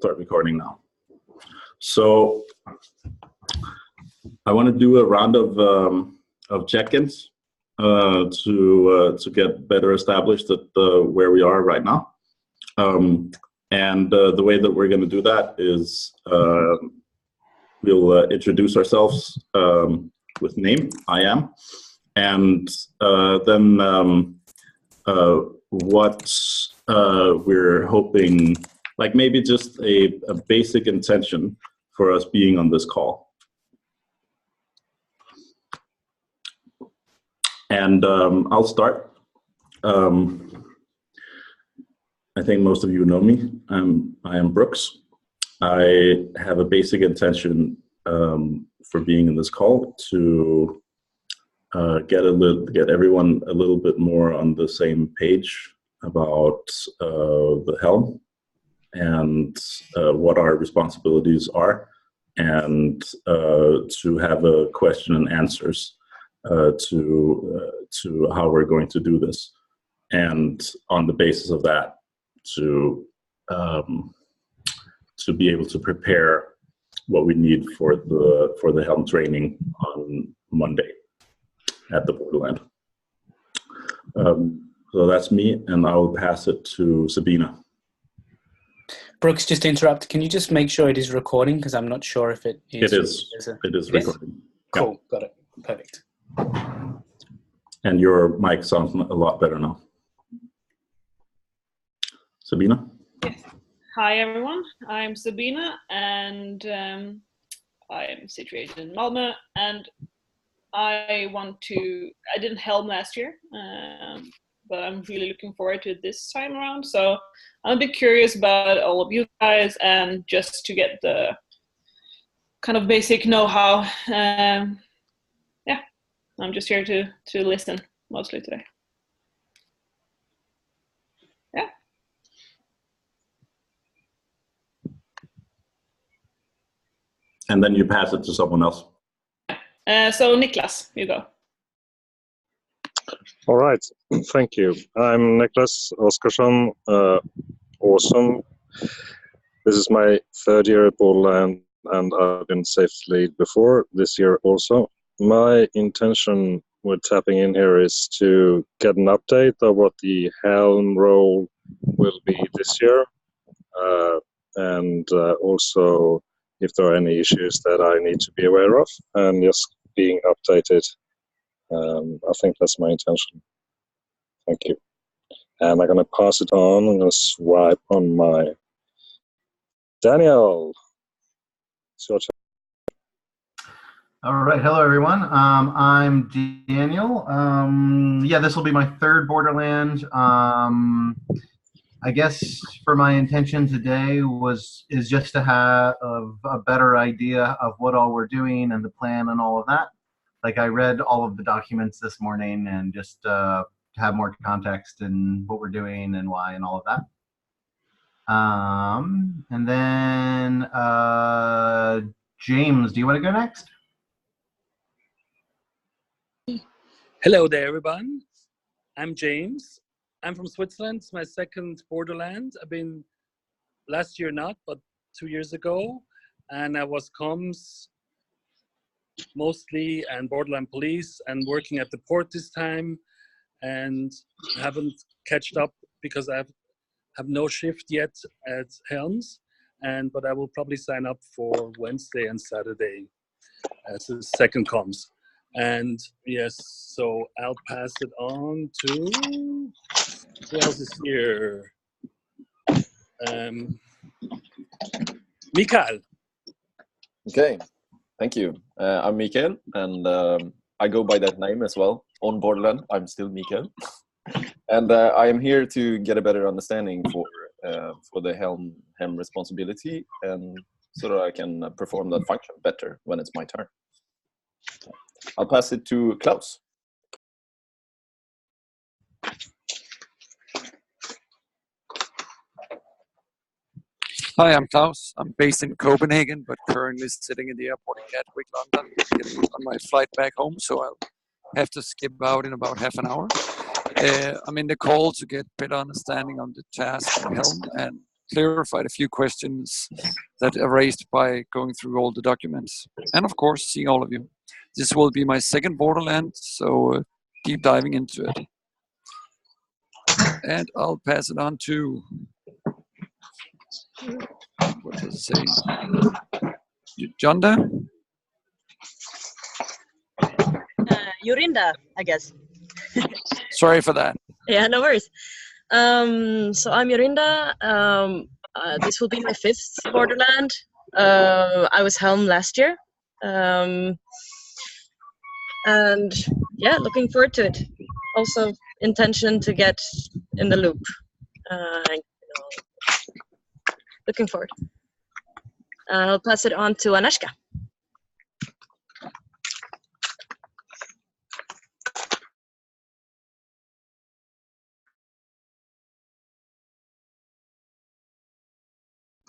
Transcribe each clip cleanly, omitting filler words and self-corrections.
start recording now. So I want to do a round of check-ins to get better established at where we are right now. And the way that we're going to do that is we'll introduce ourselves with name, I am, and then what we're hoping, like maybe just a basic intention for us being on this call. And I'll start. I think most of you know me. I am Brooks. I have a basic intention for being in this call to get everyone a little bit more on the same page about the Helm and what our responsibilities are, and to have a question and answers to how we're going to do this, and on the basis of that to be able to prepare what we need for the Helm training on Monday at the Borderland. So that's me, and I'll pass it to Sabina. Brooks, just to interrupt, can you just make sure it is recording? Because I'm not sure if it is. It is recording. Cool, yeah. Got it. Perfect. And your mic sounds a lot better now. Sabina? Yes. Hi, everyone. I'm Sabina, and I am situated in Malmö, and I didn't Helm last year, but I'm really looking forward to this time around. So I'm a bit curious about all of you guys, and just to get the kind of basic know-how. Yeah, I'm just here to listen mostly today. Yeah. And then you pass it to someone else. So Niklas, you go. All right, thank you. I'm Niklas Oskarsson. Awesome. This is my third year at Borderland, and I've been safe lead before this year also. My intention with tapping in here is to get an update of what the Helm role will be this year, and also if there are any issues that I need to be aware of, and just being updated. I think that's my intention. Thank you. And I'm going to pass it on. I'm going to swipe on my Daniel. It's your turn. All right. Hello, everyone. I'm Daniel. Yeah, this will be my third Borderland. I guess for my intention today is just to have a better idea of what all we're doing and the plan and all of that. Like, I read all of the documents this morning, and just to have more context in what we're doing and why and all of that. And then James, do you want to go next? Hello there, everyone. I'm James. I'm from Switzerland. It's my second Borderland. I've been last year not, but 2 years ago, and I was comms mostly and Borderland police, and working at the port this time, and haven't catched up because I have no shift yet at Helms, but I will probably sign up for Wednesday and Saturday as a second comms. And yes, so I'll pass it on to, who else is here? Mikael. Okay, thank you. I'm Mikael, and I go by that name as well. On Borderland, I'm still Mikael. And I am here to get a better understanding for the Helm responsibility, and so that I can perform that function better when it's my turn. I'll pass it to Klaus. Hi, I'm Klaus. I'm based in Copenhagen, but currently sitting in the airport in Gatwick, London, getting on my flight back home, so I'll have to skip out in about half an hour. I'm in the call to get better understanding on the task of Helm and clarified a few questions that are raised by going through all the documents. And of course, seeing all of you. This will be my second Borderland, so deep diving into it. And I'll pass it on to, what does it say? Jonda? Yorinda, I guess. Sorry for that. Yeah, no worries. So I'm Yorinda. This will be my 5th Borderland. I was Helm last year. And yeah, looking forward to it. Also, intention to get in the loop. Looking forward. I'll pass it on to Aneshka.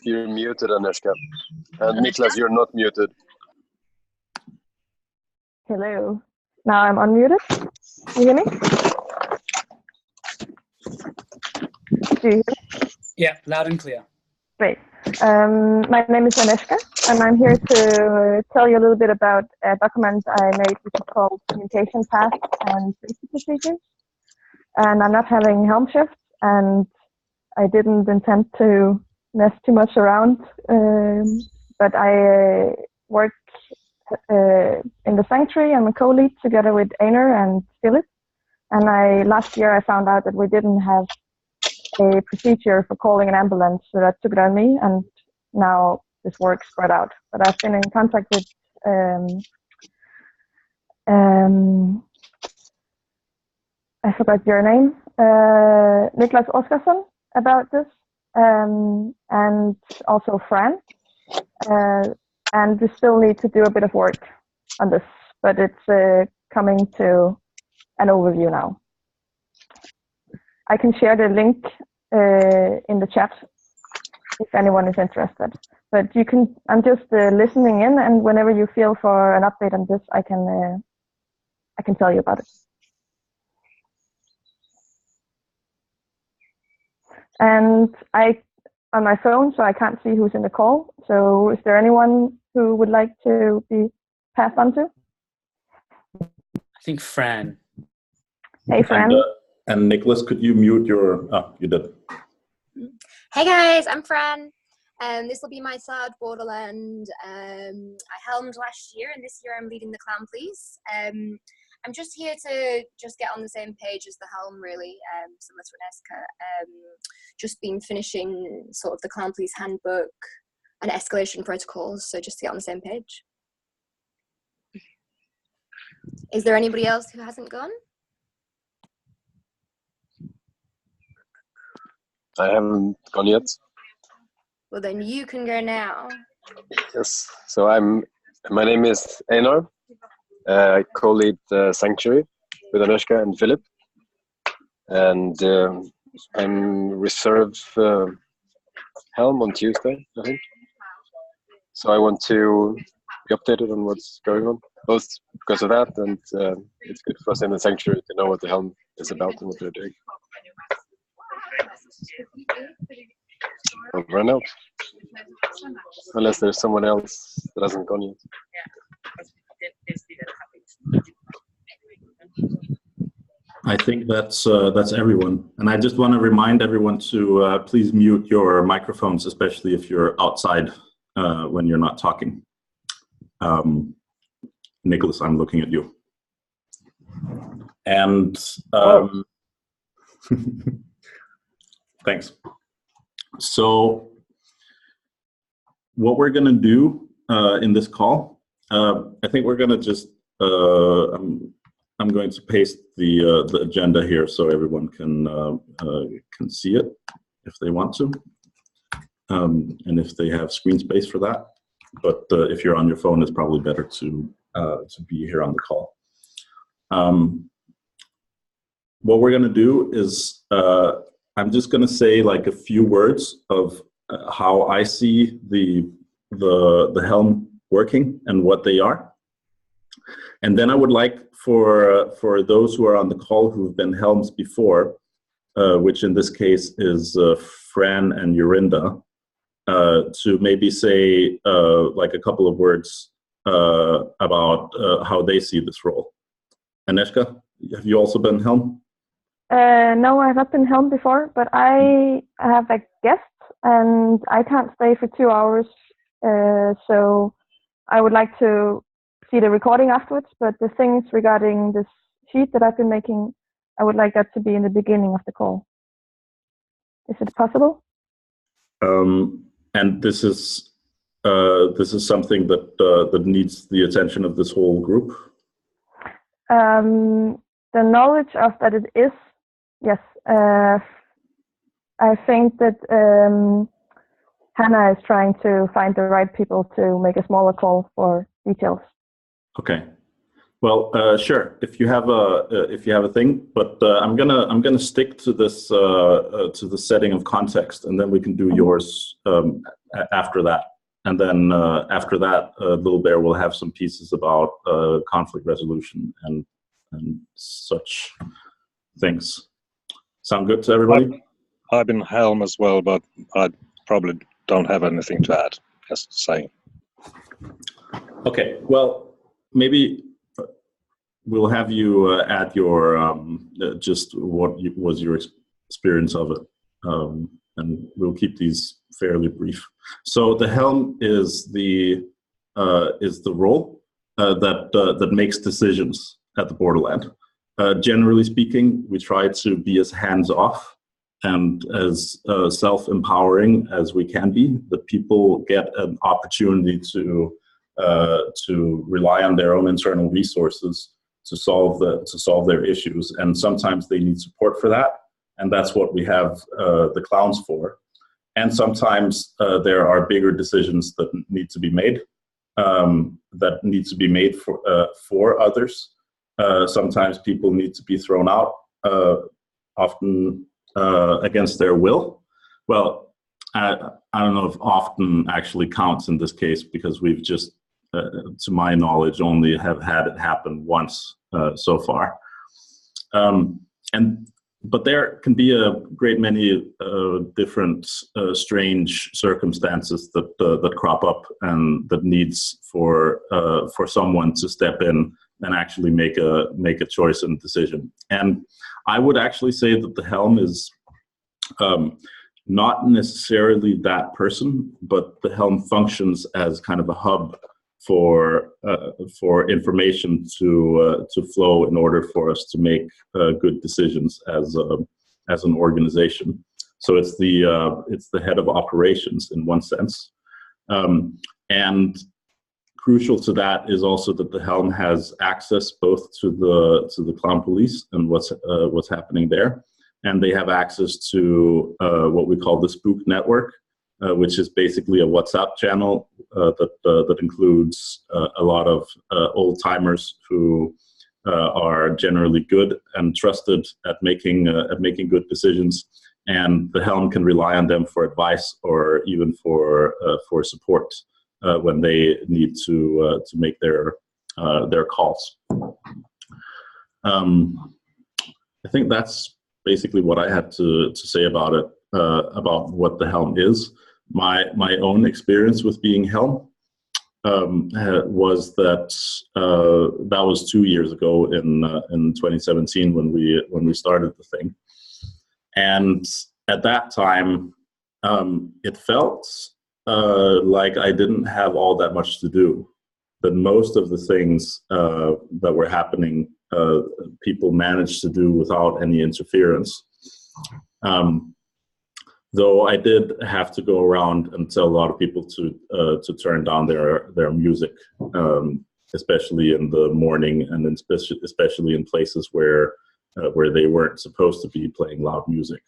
You're muted, Aneshka. And Niklas, you're not muted. Hello. Now I'm unmuted. You hear me? Do you hear me? Yeah, loud and clear. Great. My name is Aneshka, and I'm here to tell you a little bit about a document I made, which is called Communication Paths and Safety Procedures. And I'm not having Helm shift, and I didn't intend to mess too much around, but I work in the sanctuary. I'm a co-lead together with Einar and Philip. And last year I found out that we didn't have a procedure for calling an ambulance, so that took it on me, and now this work spread out. But I've been in contact with I forgot your name, Niklas Oskarsson, about this, and also Fran. And we still need to do a bit of work on this, but it's coming to an overview now. I can share the link in the chat if anyone is interested. But you can. I'm just listening in, and whenever you feel for an update on this, I can tell you about it. And I'm on my phone, so I can't see who's in the call. So is there anyone who would like to be passed on to? I think Fran. Hey, Fran. And Nicholas, could you mute your... Oh, you did. Hey guys, I'm Fran. This will be my 3rd Borderland. I helmed last year, and this year I'm leading the Clan Police. I'm just here to just get on the same page as the Helm, really, similar to Aneska. Just been finishing sort of the Clan Police handbook and escalation protocols, so just to get on the same page. Is there anybody else who hasn't gone? I haven't gone yet. Well, then you can go now. Yes. So my name is Einar. I co-lead Sanctuary with Aneshka and Philip. And I'm reserve Helm on Tuesday, I think. So I want to be updated on what's going on, both because of that, and it's good for us in the Sanctuary to know what the Helm is about and what they're doing. I'll run out. Unless there's someone else that hasn't gone yet. I think that's everyone. And I just want to remind everyone to please mute your microphones, especially if you're outside when you're not talking. Nicholas, I'm looking at you. And thanks. So what we're going to do in this call, I think we're going to just, I'm going to paste the agenda here so everyone can see it if they want to, and if they have screen space for that. But if you're on your phone, it's probably better to be here on the call. What we're going to do is I'm just going to say like a few words of how I see the Helm working and what they are. And then I would like for those who are on the call who've been Helms before, which in this case is Fran and Jorinda to maybe say like a couple of words about how they see this role. Agnieszka, have you also been Helm? No, I have not been Helm before, but I have a guest and I can't stay for 2 hours. So I would like to see the recording afterwards, but the things regarding this sheet that I've been making, I would like that to be in the beginning of the call. Is it possible? And this is something that needs the attention of this whole group. The knowledge of that it is, yes. I think that Hannah is trying to find the right people to make a smaller call for details. Okay. Well, sure. If you have a thing, but I'm gonna stick to this to the setting of context, and then we can do yours after that. And then after that, Little Bear will have some pieces about conflict resolution and such things. Sound good to everybody? I've been Helm as well, but I probably don't have anything to add. Just saying. Okay. Well, maybe we'll have you add your just what was your experience of it, and we'll keep these fairly brief. So the Helm is the role that makes decisions at the borderland. Generally speaking, we try to be as hands-off and as self-empowering as we can be. That people get an opportunity to rely on their own internal resources to solve their issues, and sometimes they need support for that, and that's what we have the clowns for. And sometimes there are bigger decisions that need to be made, for others. Sometimes people need to be thrown out, often against their will. Well, I don't know if often actually counts in this case, because we've just, to my knowledge, only have had it happen once so far. But there can be a great many different strange circumstances that crop up, and that needs for someone to step in and actually make a choice and decision. And I would actually say that the Helm is not necessarily that person, but the Helm functions as kind of a hub for information to flow in order for us to make good decisions as an organization. So it's the head of operations in one sense, and crucial to that is also that the Helm has access both to the clown police and what's happening there, and they have access to what we call the Spook Network, which is basically a WhatsApp channel that includes a lot of old timers who are generally good and trusted at making good decisions, and the Helm can rely on them for advice or even for support when they need to make their calls. I think that's basically what I had to say about it, about what the Helm is. My own experience with being Helm was that that was 2 years ago in 2017 when we started the thing, and at that time it felt like I didn't have all that much to do. That most of the things that were happening, people managed to do without any interference. Though I did have to go around and tell a lot of people to turn down their music, especially in the morning, and especially in places where they weren't supposed to be playing loud music.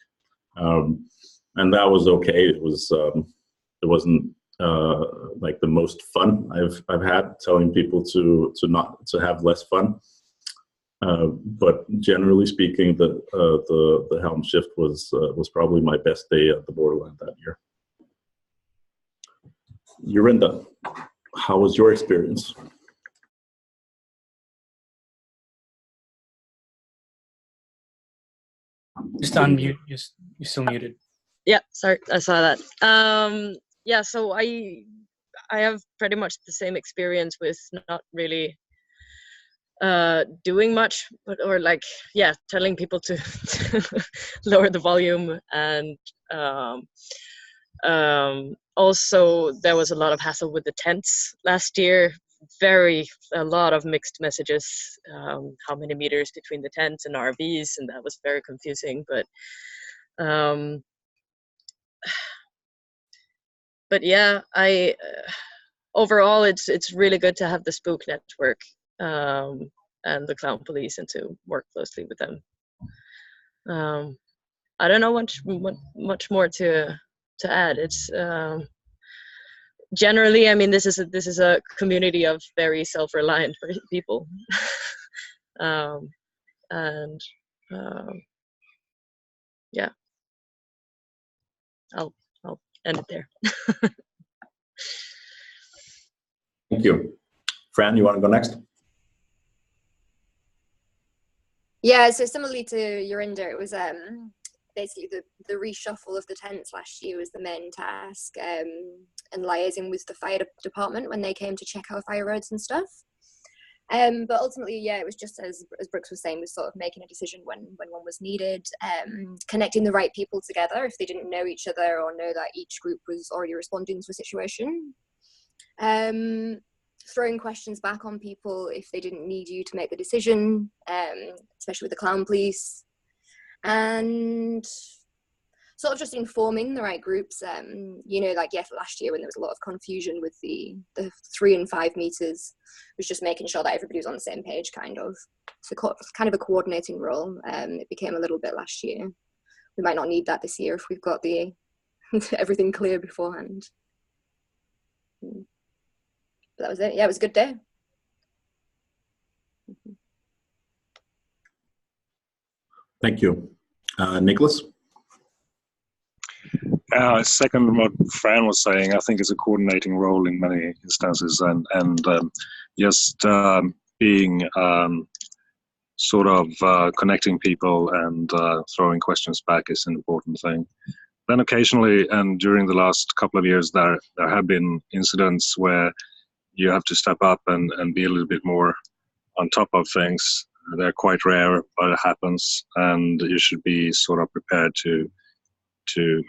And that was okay. It wasn't like the most fun I've had, telling people to have less fun. But generally speaking, the Helm shift was probably my best day at the borderland that year. Jorinda, how was your experience? Just unmute. You're still muted. Yeah, sorry, I saw that. Yeah, so I have pretty much the same experience with not really doing much, or like, yeah, telling people to, to lower the volume. And also there was a lot of hassle with the tents last year. A lot of mixed messages, how many meters between the tents and RVs, and that was very confusing. But yeah, I overall it's really good to have the Spook network and the Clown Police, and to work closely with them. I don't know much more to add. It's generally, I mean, this is a community of very self-reliant people, and yeah, I'll end it there. Thank you. Fran, you want to go next? Yeah, so similarly to Yorinda, it was basically the reshuffle of the tents last year was the main task, and liaising with the fire department when they came to check our fire roads and stuff. But ultimately, yeah, it was just as Brooks was saying, was sort of making a decision when one was needed, connecting the right people together if they didn't know each other or know that each group was already responding to a situation. Throwing questions back on people if they didn't need you to make the decision, especially with the Clown Police, and sort of just informing the right groups. You know, like, yeah, last year when there was a lot of confusion with the 3 and 5 meters, was just making sure that everybody was on the same page, kind of. So kind of a coordinating role. It became a little bit last year. We might not need that this year if we've got the everything clear beforehand. But that was it. Yeah, it was a good day. Thank you. Nicholas? Second what Fran was saying, I think it's a coordinating role in many instances, and just being sort of connecting people and throwing questions back is an important thing. Then occasionally, and during the last couple of years, there have been incidents where you have to step up and be a little bit more on top of things. They're quite rare, but it happens, and you should be sort of prepared to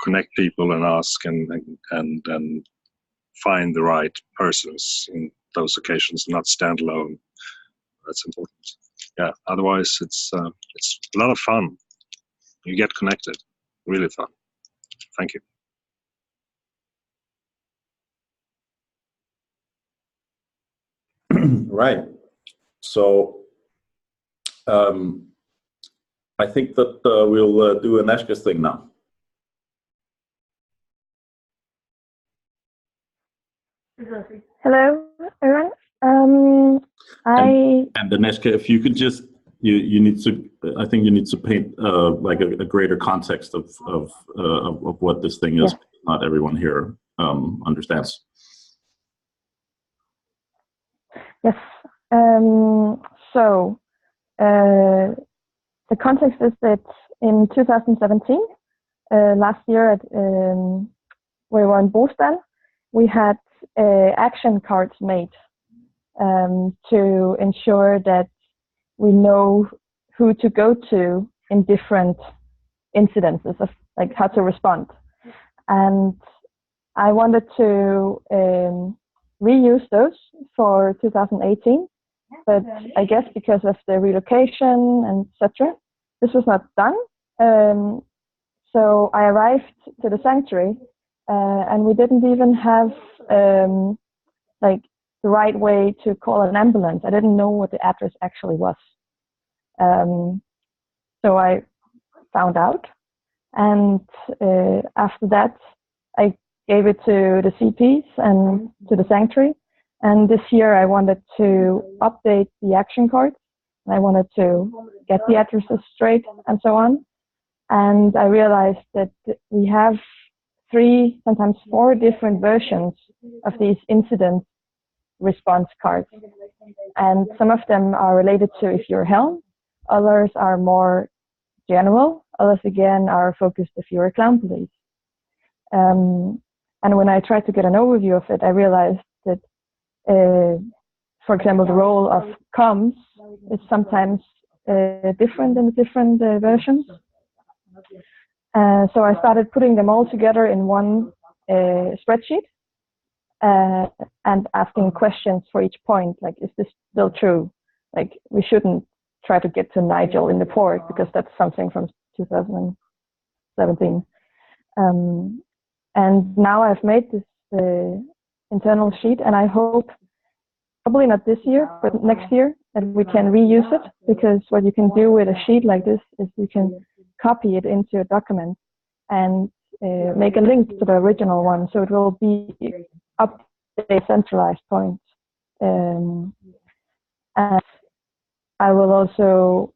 connect people and ask and find the right persons in those occasions, not stand alone. That's important. Yeah. Otherwise, it's a lot of fun. You get connected. Really fun. Thank you. Right. So I think that we'll do Aneshka's thing now. Hello, everyone. And Aneshka, if you could just, you need to, I think you need to paint like a greater context of what this thing is. Yeah. Not everyone here understands. Yes. So the context is that in 2017, last year at we were in Boston, we had action cards made to ensure that we know who to go to in different incidences of like how to respond. And I wanted to reuse those for 2018, but I guess because of the relocation and etc., this was not done. So I arrived to the sanctuary, and we didn't even have like the right way to call an ambulance. I didn't know what the address actually was. So I found out, and after that, I gave it to the CPs and to the sanctuary. And this year, I wanted to update the action cards. And I wanted to get the addresses straight and so on. And I realized that we have 3, sometimes 4 different versions of these incident response cards. And some of them are related to if you're Helm, others are more general, others again are focused if you're a Clown Police. And when I tried to get an overview of it, I realized that, for example, the role of comms is sometimes different in the different versions. So I started putting them all together in one spreadsheet and asking questions for each point, like, is this still true? Like, we shouldn't try to get to Nigel in the port because that's something from 2017. And now I've made this internal sheet, and I hope, probably not this year, but next year, that we can reuse it, because what you can do with a sheet like this is you can copy it into a document and make a link to the original one, so it will be up to a centralized point. And I will also,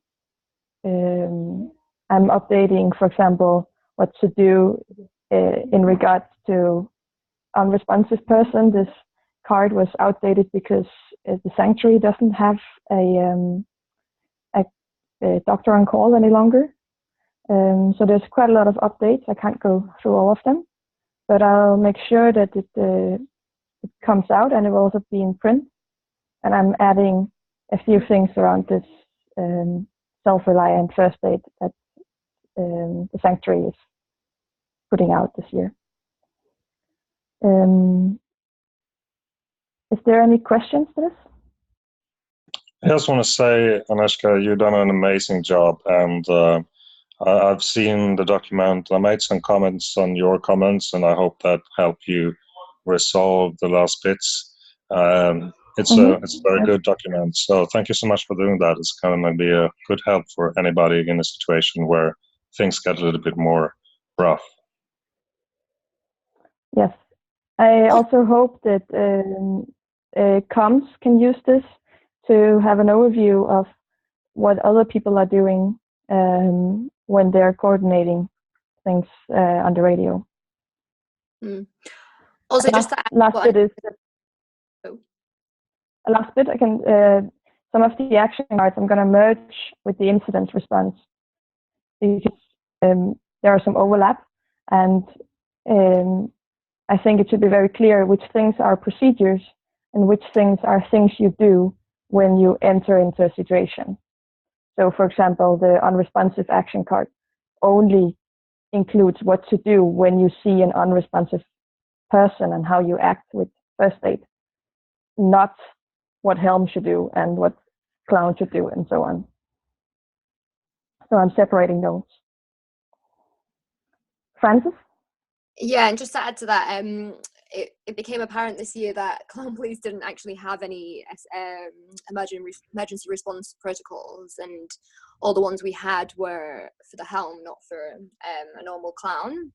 I'm updating, for example, what to do in regards to unresponsive person. This card was outdated because the sanctuary doesn't have a doctor on call any longer. So there's quite a lot of updates. I can't go through all of them, but I'll make sure that it comes out, and it will also be in print. And I'm adding a few things around this self-reliant first aid that the sanctuary is putting out this year. Is there any questions to this? I just want to say, Agnieszka, you've done an amazing job, and I've seen the document. I made some comments on your comments, and I hope that helped you resolve the last bits. It's a very good document, so thank you so much for doing that. It's going to be a good help for anybody in a situation where things get a little bit more rough. Yes, I also hope that comms can use this to have an overview of what other people are doing when they're coordinating things on the radio. Also, just to add last bit is last bit. I can some of the action cards I'm going to merge with the incident response, because there are some overlap, and I think it should be very clear which things are procedures and which things are things you do when you enter into a situation. So, for example, the unresponsive action card only includes what to do when you see an unresponsive person and how you act with first aid, not what Helm should do and what Clown should do, and so on. So I'm separating those. Francis? Yeah, and just to add to that, it became apparent this year that Clown Police didn't actually have any emergency response protocols, and all the ones we had were for the Helm, not for a normal Clown.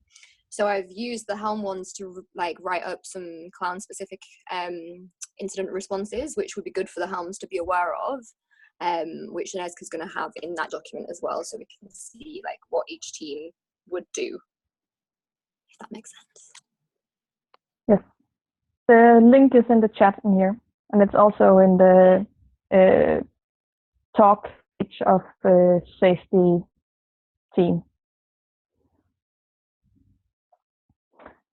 So I've used the Helm ones to write up some Clown-specific incident responses, which would be good for the Helms to be aware of, which Agnieszka's going to have in that document as well, so we can see what each team would do. If that makes sense. Yes. The link is in the chat in here, and it's also in the talk page of the safety team.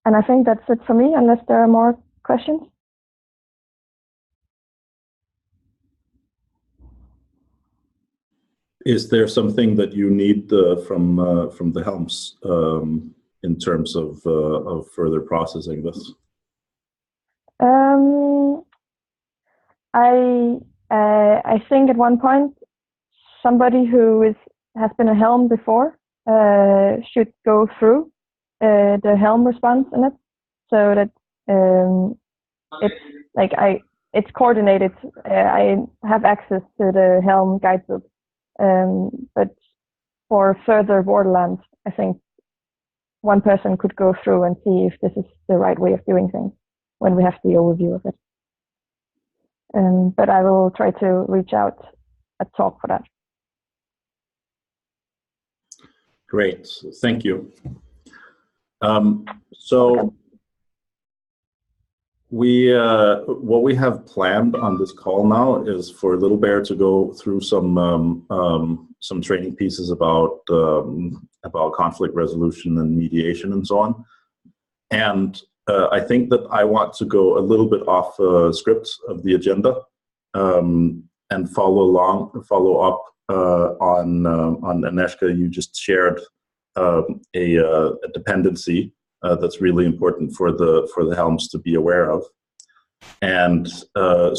And I think that's it for me, unless there are more questions. Is there something that you need from the Helms in terms of further processing this? I think at one point somebody who has been a Helm before should go through the Helm response in it, so that it's coordinated. I have access to the Helm guidebook, but for further Borderlands, I think one person could go through and see if this is the right way of doing things when we have the overview of it. But I will try to reach out at talk for that. Great, thank you. So what we have planned on this call now is for Little Bear to go through some training pieces about conflict resolution and mediation and so on. And I think that I want to go a little bit off script of the agenda and follow up on Aneshka. You just shared a dependency that's really important for the Helms to be aware of. And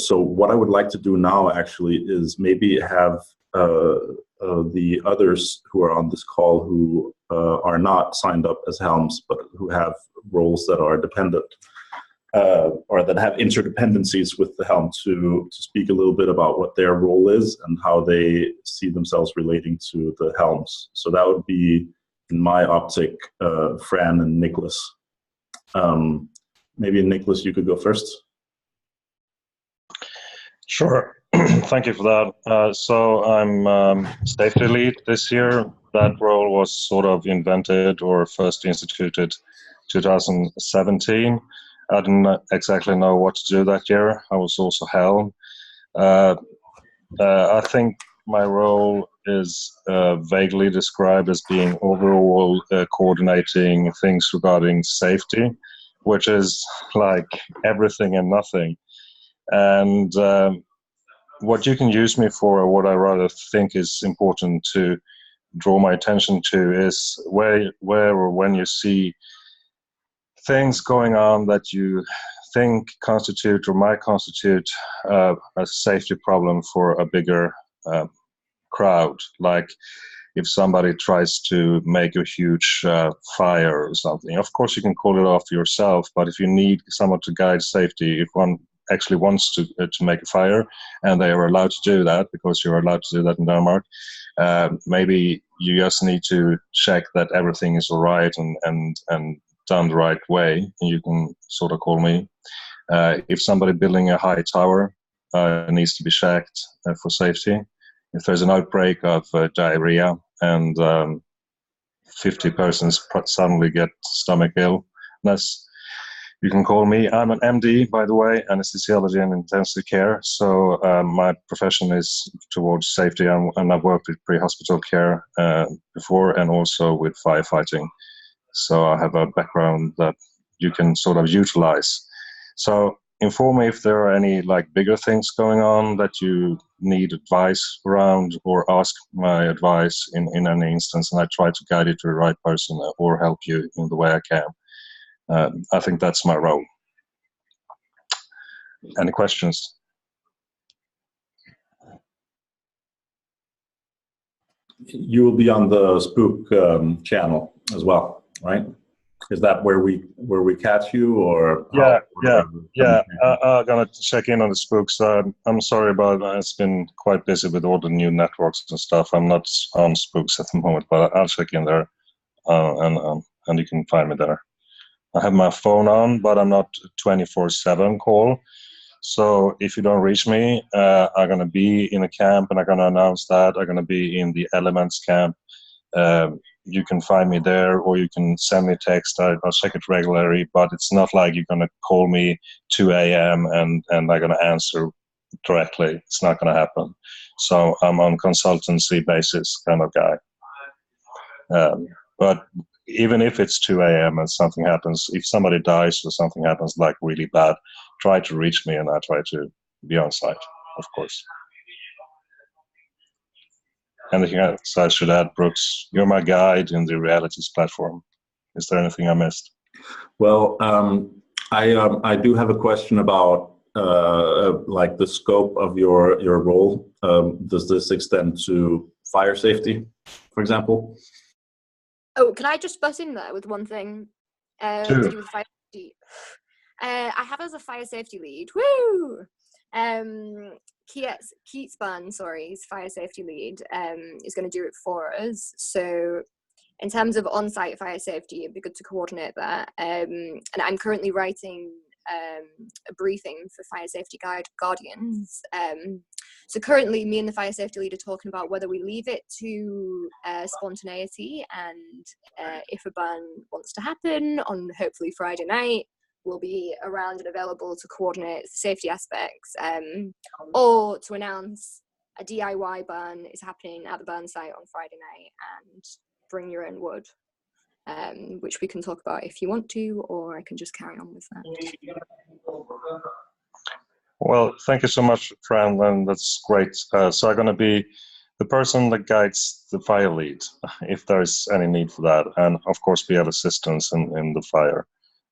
so what I would like to do now actually is maybe have the others who are on this call who are not signed up as Helms, but who have roles that are dependent or that have interdependencies with the Helm to speak a little bit about what their role is and how they see themselves relating to the Helms. So that would be, in my optic, Fran and Nicholas. Maybe Nicholas, you could go first. Sure. Thank you for that. So I'm safety lead this year. That role was sort of invented or first instituted 2017. I didn't exactly know what to do that year. I was also Helm. I think my role is vaguely described as being overall coordinating things regarding safety, which is like everything and nothing. And what you can use me for, or what I rather think is important to draw my attention to, is where or when you see things going on that you think constitute or might constitute a safety problem for a bigger crowd. Like if somebody tries to make a huge fire or something, of course you can call it off yourself, but if you need someone to guide safety, if one actually wants to make a fire, and they are allowed to do that because you're allowed to do that in Denmark, maybe you just need to check that everything is all right and done the right way, and you can sort of call me. If somebody building a high tower needs to be checked for safety, if there's an outbreak of diarrhea and 50 persons suddenly get stomach illness, you can call me. I'm an MD, by the way, anesthesiology and intensive care. So my profession is towards safety, and I've worked with pre-hospital care before, and also with firefighting. So I have a background that you can sort of utilize. So inform me if there are any like bigger things going on that you need advice around, or ask my advice in any instance, and I try to guide you to the right person or help you in the way I can. I think that's my role. Any questions? You will be on the Spook channel as well, right? Is that where we catch you, or yeah? I'm gonna check in on the Spooks. I'm sorry about that. It's been quite busy with all the new networks and stuff. I'm not on Spooks at the moment, but I'll check in there, and you can find me there. I have my phone on, but I'm not 24/7 call. So if you don't reach me, I'm going to be in a camp, and I'm going to announce that. I'm going to be in the Elements camp. You can find me there, or you can send me a text. I'll check it regularly, but it's not like you're going to call me 2 a.m. and I'm going to answer directly. It's not going to happen. So I'm on consultancy basis kind of guy. But even if it's 2 a.m. and something happens, if somebody dies or something happens like really bad, try to reach me, and I try to be on site, of course. Anything else I should add, Brooks? You're my guide in the realities platform. Is there anything I missed? Well, I do have a question about like the scope of your role. Does this extend to fire safety, for example? Oh, can I just butt in there with one thing to do with fire safety? I have as a fire safety lead, woo! Keatsban, sorry, he's fire safety lead, is going to do it for us. So in terms of on-site fire safety, it'd be good to coordinate that. And I'm currently writing a briefing for Fire Safety Guardians. So currently me and the fire safety lead are talking about whether we leave it to spontaneity, and if a ban wants to happen on hopefully Friday night, we'll be around and available to coordinate the safety aspects, or to announce a DIY ban is happening at the burn site on Friday night and bring your own wood. which we can talk about if you want to, or I can just carry on with that. Well, thank you so much, Fran, and that's great. So I'm going to be the person that guides the fire lead, if there is any need for that, and of course be of assistance in the fire.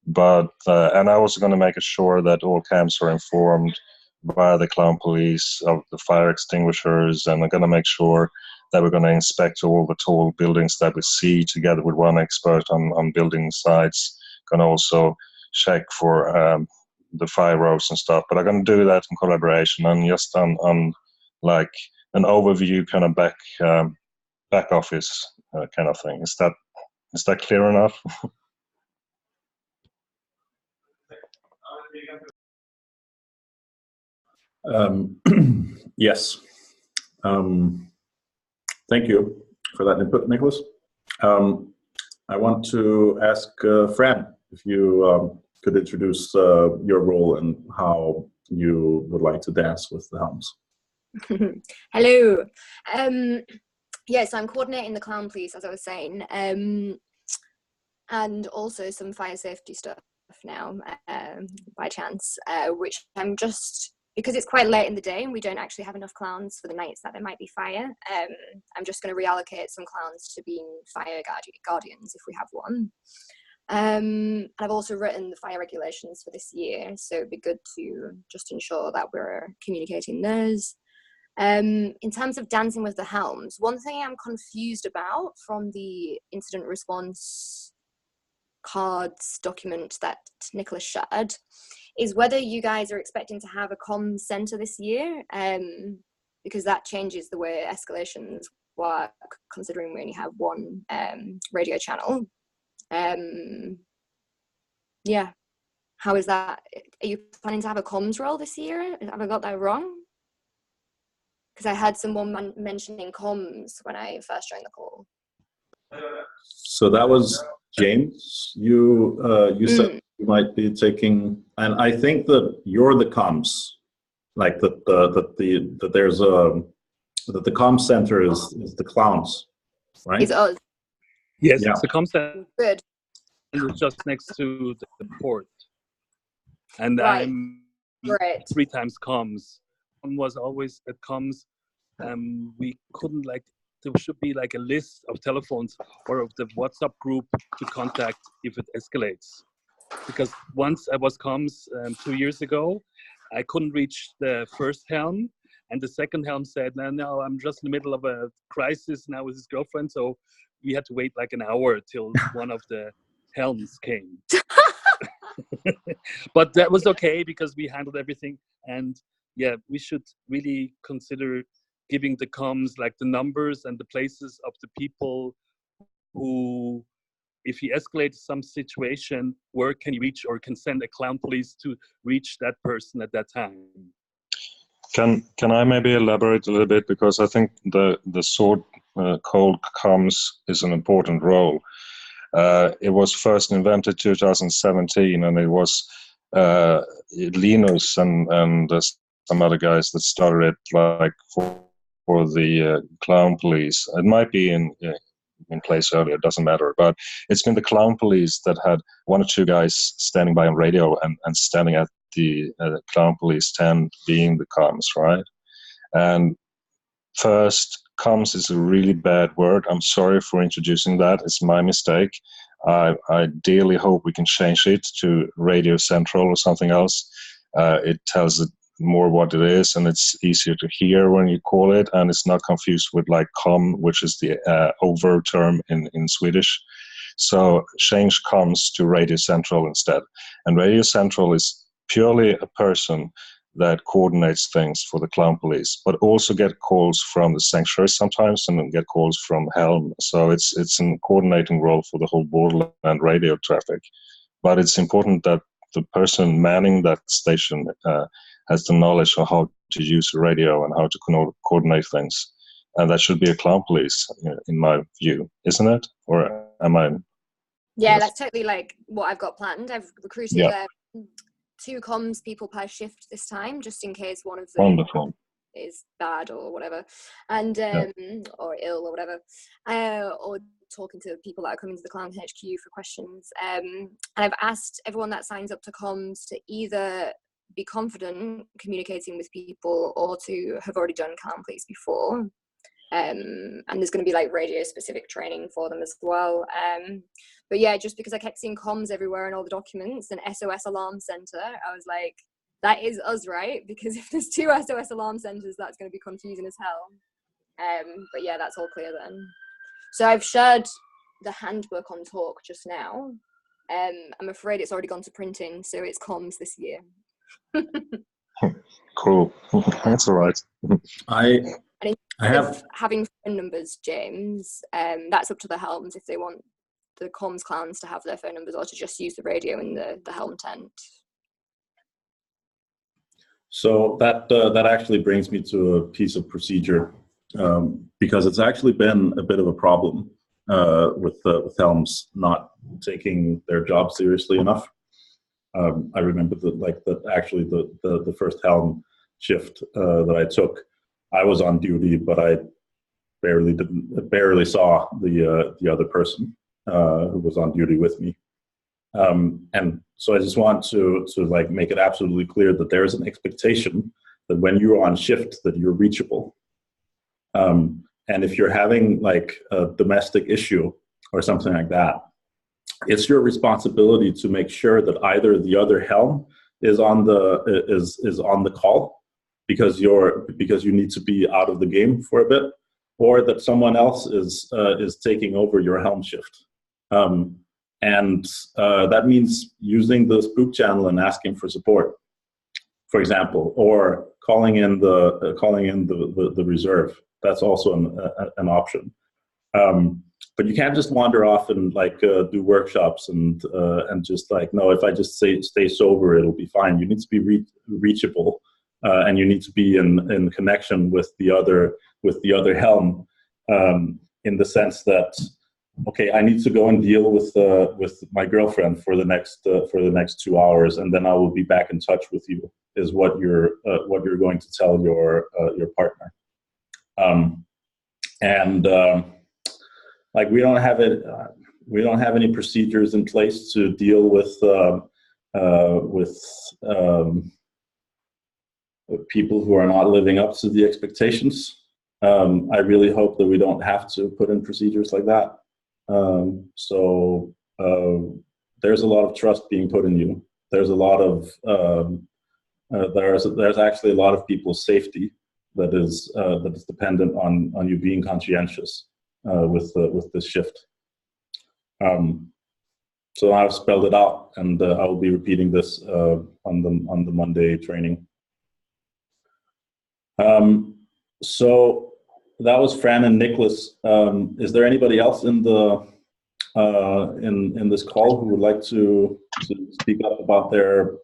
But and I was going to make sure that all camps are informed by the clown police of the fire extinguishers, and I'm going to make sure that we're going to inspect all the tall buildings that we see together with one expert on building sites. Going to also check for the fire roads and stuff, but I'm going to do that in collaboration and just on like an overview kind of back office kind of thing. Is that clear enough? Yes. Thank you for that input, Nicholas. I want to ask Fran if you could introduce your role and how you would like to dance with the Helms. Hello. Yes, I'm coordinating the clown police, as I was saying, and also some fire safety stuff now, by chance, which I'm just, because it's quite late in the day and we don't actually have enough clowns for the nights that there might be fire, I'm just going to reallocate some clowns to being fire guardians if we have one. I've also written the fire regulations for this year, so it'd be good to just ensure that we're communicating those. In terms of dancing with the Helms, one thing I'm confused about from the incident response cards document that Nicholas shared is whether you guys are expecting to have a comms center this year, because that changes the way escalations work, considering we only have one radio channel. Yeah, how is that? Are you planning to have a comms role this year? Have I got that wrong? Because I had someone mentioning comms when I first joined the call. So that was James. You said you might be taking, and I think that you're the comms, like that there's that the comms center is the clowns, right? It's us. Yes, Yeah. the comms center Good. is just next to the port, and Right. I'm Right. 3 times comms. One was always at comms. We couldn't, like, there should be like a list of telephones or of the WhatsApp group to contact if it escalates. Because once I was comms 2 years ago, I couldn't reach the first Helm, and the second Helm said, no, I'm just in the middle of a crisis now with his girlfriend, so we had to wait like an hour till one of the Helms came. But that was okay because we handled everything, and yeah, we should really consider giving the comms like the numbers and the places of the people who, if he escalates some situation, where can he reach, or can send a clown police to reach that person at that time. Can I maybe elaborate a little bit, because I think the sword cold comms is an important role. It was first invented 2017, and it was Linus and some other guys that started it, like for the clown police. It might be in place earlier, it doesn't matter, but it's been the clown police that had 1 or 2 guys standing by on radio and standing at the clown police tent being the comms, right? And first, comms is a really bad word. I'm sorry for introducing that. It's my mistake. I dearly hope we can change it to Radio Central or something else. It tells it more what it is, and it's easier to hear when you call it, and it's not confused with like com, which is the overt term in Swedish. So change comms to Radio Central instead. And Radio Central is purely a person that coordinates things for the clown police, but also get calls from the sanctuary sometimes, and then get calls from Helm. So it's a coordinating role for the whole borderland radio traffic. But it's important that the person manning that station has the knowledge of how to use the radio and how to coordinate things. And that should be a clown police, in my view, isn't it? Or am I? Yeah, that's totally like what I've got planned. I've recruited 2 comms people per shift this time, just in case one of them Wonderful. is bad or whatever, and or ill or whatever, or talking to people that are coming to the Clown HQ for questions. And I've asked everyone that signs up to comms to either be confident communicating with people or to have already done Clown Please before. And there's going to be like radio specific training for them as well. But yeah, just because I kept seeing comms everywhere in all the documents and SOS Alarm Center, I was like, that is us, right? Because if there's 2 SOS Alarm Centers, that's going to be confusing as hell. But yeah, that's all clear then. So I've shared the handbook on talk just now. I'm afraid it's already gone to printing, so it's comms this year. Cool. That's all right. I have having phone numbers, James. That's up to the Helms if they want the comms clowns to have their phone numbers or to just use the radio in the Helm tent. So that actually brings me to a piece of procedure, because it's actually been a bit of a problem with Helms not taking their job seriously enough. I remember the first Helm shift that I took, I was on duty, but I barely saw the other person who was on duty with me. And so I just want to like make it absolutely clear that there is an expectation that when you're on shift that you're reachable. And if you're having like a domestic issue or something like that, it's your responsibility to make sure that either the other Helm is on the call because you need to be out of the game for a bit, or that someone else is taking over your Helm shift. And that means using the spook channel and asking for support, for example, or calling in the reserve. That's also an option. But you can't just wander off and like do workshops and just like, no, if I just stay sober, it'll be fine. You need to be reachable, and you need to be in connection with the other Helm, in the sense that, okay, I need to go and deal with my girlfriend for the next 2 hours, and then I will be back in touch with you. Is what you're going to tell your partner, like we don't have any procedures in place to deal with people who are not living up to the expectations. I really hope that we don't have to put in procedures like that. So there's a lot of trust being put in you. There's a lot of there's actually a lot of people's safety that is dependent on you being conscientious with this shift. So I've spelled it out, and I will be repeating this on the Monday training. So that was Fran and Nicholas. Is there anybody else in the in this call who would like to speak up about their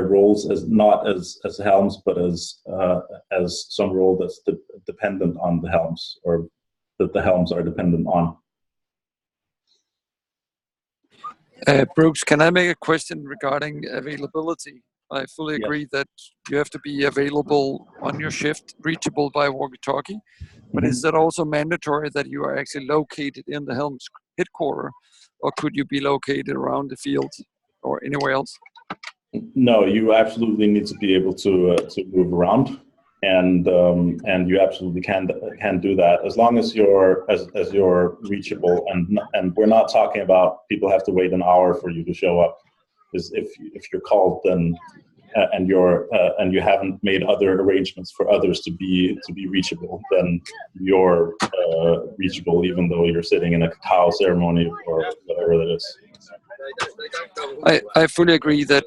roles as not as Helms, but as some role that's dependent on the Helms, or that the Helms are dependent on? Brooks, can I make a question regarding availability? I fully agree that you have to be available on your shift, reachable by walkie-talkie. But is that also mandatory that you are actually located in the Helm's headquarters, or could you be located around the field or anywhere else? No, you absolutely need to be able to move around, and you absolutely can do that as long as you're reachable, and we're not talking about people have to wait an hour for you to show up. Is if you're called, then and you haven't made other arrangements for others to be reachable, then you're reachable even though you're sitting in a cacao ceremony or whatever that is. I fully agree that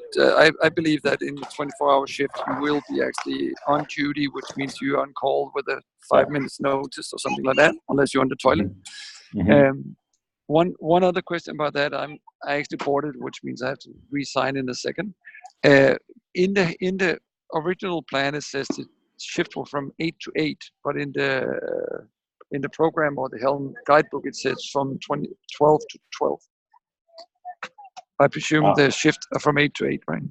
I believe that in 24-hour shift you will be actually on duty, which means you're on call with a 5 minutes notice or something like that, unless you're on the toilet. One other question about that, I actually boarded, which means I have to re-sign in a second. In the original plan, it says the shift was from 8 to 8, but in the program or the Helm guidebook, it says from 12 to 12. I presume the shift are from 8 to 8, right?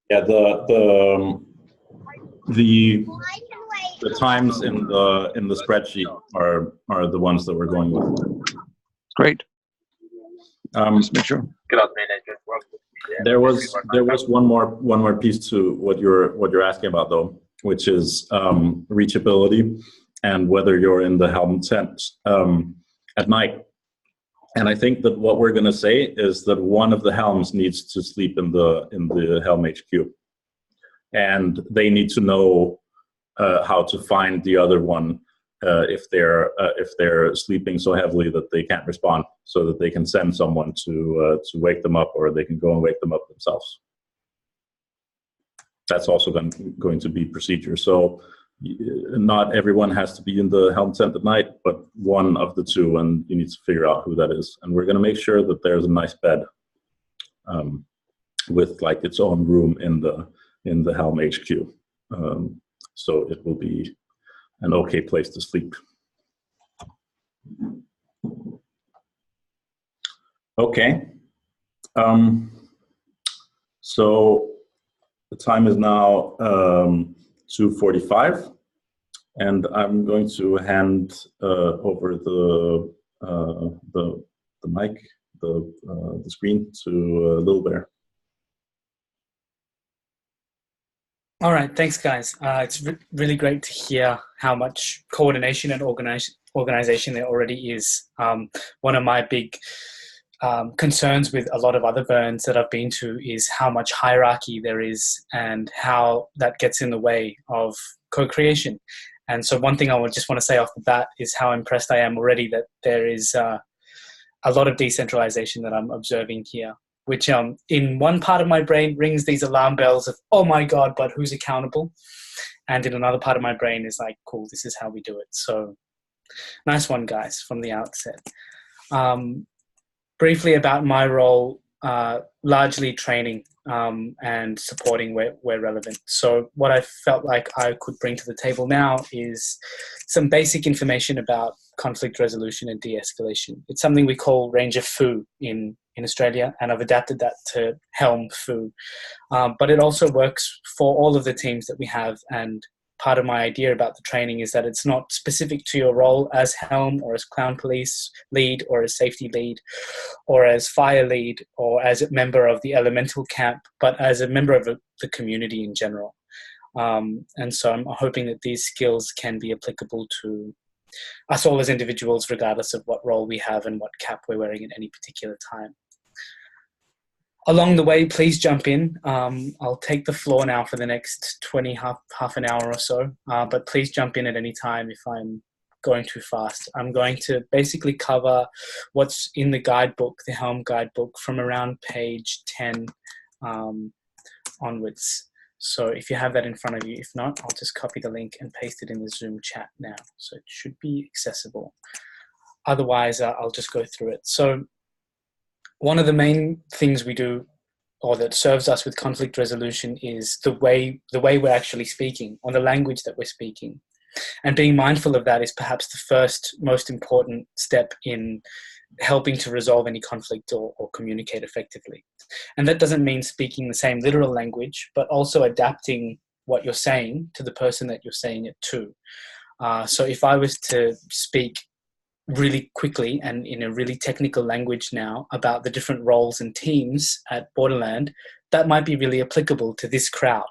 Yeah, the times in the spreadsheet are the ones that we're going with. Great. Just make sure. There was one more piece to what you're asking about though, which is reachability and whether you're in the Helm tent at night. And I think that what we're going to say is that one of the Helms needs to sleep in the Helm HQ, and they need to know how to find the other one if they're sleeping so heavily that they can't respond, so that they can send someone to wake them up, or they can go and wake them up themselves. That's also going to be procedure. So not everyone has to be in the Helm tent at night, but one of the two, and you need to figure out who that is. And we're going to make sure that there's a nice bed with like its own room in the Helm HQ. So it will be an okay place to sleep. Okay. So the time is now 2:45, and I'm going to hand over the mic, the screen to Little Bear. All right, thanks, guys. It's really great to hear how much coordination and organization there already is. One of my big concerns with a lot of other burns that I've been to is how much hierarchy there is and how that gets in the way of co-creation. And so one thing I would just want to say off the bat is how impressed I am already that there is a lot of decentralization that I'm observing here, which in one part of my brain rings these alarm bells of, oh my God, but who's accountable? And in another part of my brain is like, cool, this is how we do it. So nice one, guys, from the outset. Briefly about my role, largely training and supporting where relevant. So what I felt like I could bring to the table now is some basic information about conflict resolution and de-escalation. It's something we call Ranger Foo in Australia, and I've adapted that to Helm Foo. But it also works for all of the teams that we have, and part of my idea about the training is that it's not specific to your role as Helm or as Clown Police lead or as safety lead or as fire lead or as a member of the elemental camp, but as a member of the community in general. And so I'm hoping that these skills can be applicable to us all as individuals, regardless of what role we have and what cap we're wearing at any particular time. Along the way, please jump in. I'll take the floor now for the next half an hour or so, but please jump in at any time if I'm going too fast. I'm going to basically cover what's in the guidebook, the Helm guidebook, from around page 10 onwards. So if you have that in front of you, if not, I'll just copy the link and paste it in the Zoom chat now. So it should be accessible. Otherwise, I'll just go through it. So one of the main things we do, or that serves us with conflict resolution, is the way we're actually speaking, or the language that we're speaking. And being mindful of that is perhaps the first most important step in helping to resolve any conflict or communicate effectively. And that doesn't mean speaking the same literal language, but also adapting what you're saying to the person that you're saying it to. So if I was to speak really quickly and in a really technical language now about the different roles and teams at Borderland, that might be really applicable to this crowd.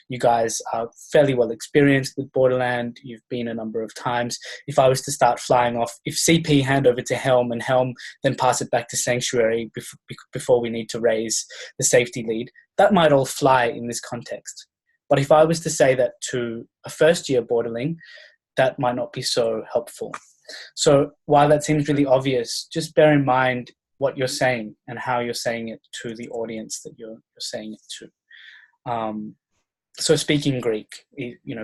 You guys are fairly well experienced with Borderland. You've been a number of times. If I was to start flying off, if CP hand over to Helm and Helm then pass it back to Sanctuary before we need to raise the safety lead, that might all fly in this context. But if I was to say that to a first-year Borderling, that might not be so helpful. So while that seems really obvious, just bear in mind what you're saying and how you're saying it to the audience that you're saying it to. So speaking Greek,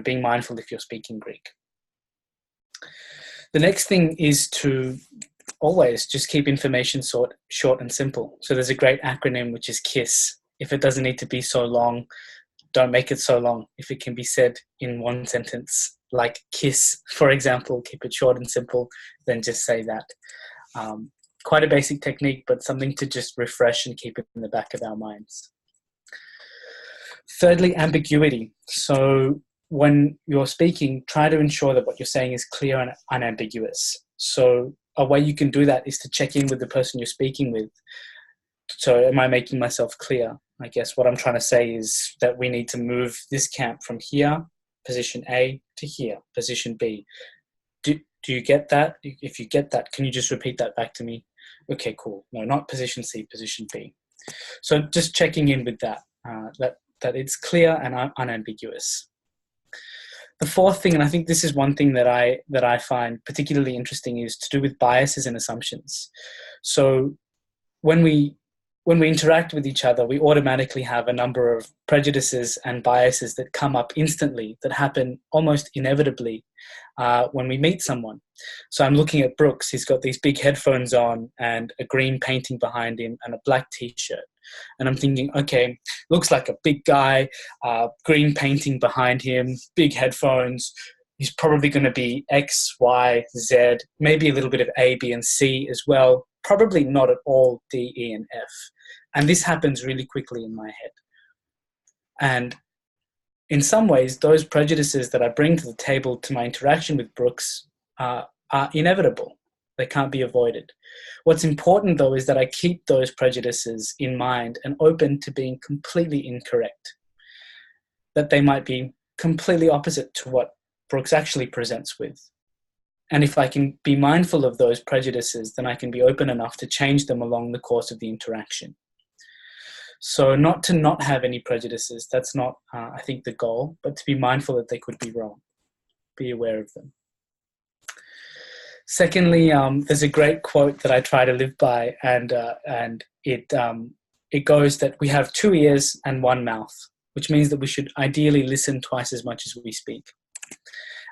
being mindful if you're speaking Greek. The next thing is to always just keep information short and simple. So there's a great acronym, which is KISS. If it doesn't need to be so long, don't make it so long. If it can be said in one sentence, like KISS, for example, keep it short and simple, then just say that. Quite a basic technique, but something to just refresh and keep it in the back of our minds. Thirdly, ambiguity. So when you're speaking, try to ensure that what you're saying is clear and unambiguous. So a way you can do that is to check in with the person you're speaking with. So am I making myself clear? I guess what I'm trying to say is that we need to move this camp from here, position A, to here, position B. Do you get that? If you get that, can you just repeat that back to me? Okay, cool. No, not position C, position B. So just checking in with that, that it's clear and unambiguous. The fourth thing, and I think this is one thing that I find particularly interesting, is to do with biases and assumptions. So when we interact with each other, we automatically have a number of prejudices and biases that come up instantly, that happen almost inevitably when we meet someone. So I'm looking at Brooks. He's got these big headphones on and a green painting behind him and a black t-shirt. And I'm thinking, okay, looks like a big guy, green painting behind him, big headphones. He's probably going to be X, Y, Z, maybe a little bit of A, B, and C as well. Probably not at all D, E, and F. And this happens really quickly in my head. And in some ways, those prejudices that I bring to the table to my interaction with Brooks are inevitable. They can't be avoided. What's important, though, is that I keep those prejudices in mind and open to being completely incorrect, that they might be completely opposite to what Brooks actually presents with. And if I can be mindful of those prejudices, then I can be open enough to change them along the course of the interaction. So not to not have any prejudices, that's not, I think, the goal, but to be mindful that they could be wrong. Be aware of them. Secondly, there's a great quote that I try to live by, and it goes that we have 2 ears and 1 mouth, which means that we should ideally listen twice as much as we speak.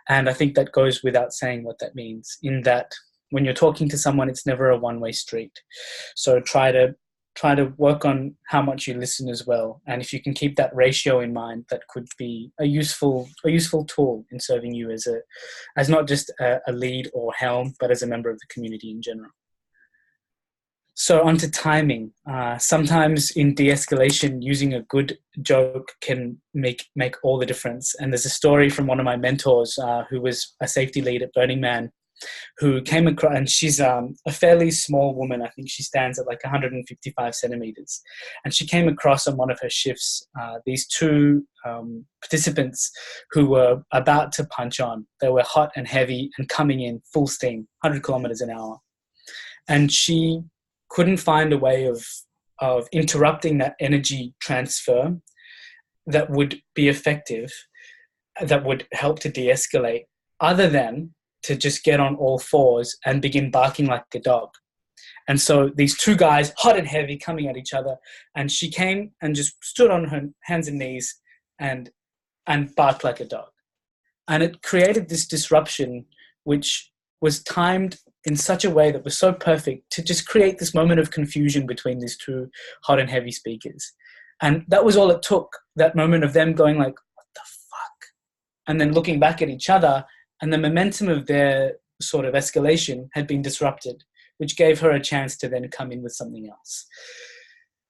And I think that goes without saying what that means, in that when you're talking to someone, it's never a one-way street. So try to work on how much you listen as well. And if you can keep that ratio in mind, that could be a useful tool in serving you as not just a lead or helm, but as a member of the community in general. So onto timing. Sometimes in de-escalation, using a good joke can make all the difference. And there's a story from one of my mentors who was a safety lead at Burning Man, who came across, and she's a fairly small woman. I think she stands at like 155 centimeters. And she came across on one of her shifts these 2 participants who were about to punch on. They were hot and heavy and coming in full steam, 100 kilometers an hour. And she couldn't find a way of interrupting that energy transfer that would be effective, that would help to de-escalate, other than to just get on all fours and begin barking like a dog. And so these 2 guys, hot and heavy, coming at each other, and she came and just stood on her hands and knees and barked like a dog. And it created this disruption, which was timed in such a way that was so perfect to just create this moment of confusion between these 2 hot and heavy speakers. And that was all it took, that moment of them going like, what the fuck? And then looking back at each other, and the momentum of their sort of escalation had been disrupted, which gave her a chance to then come in with something else.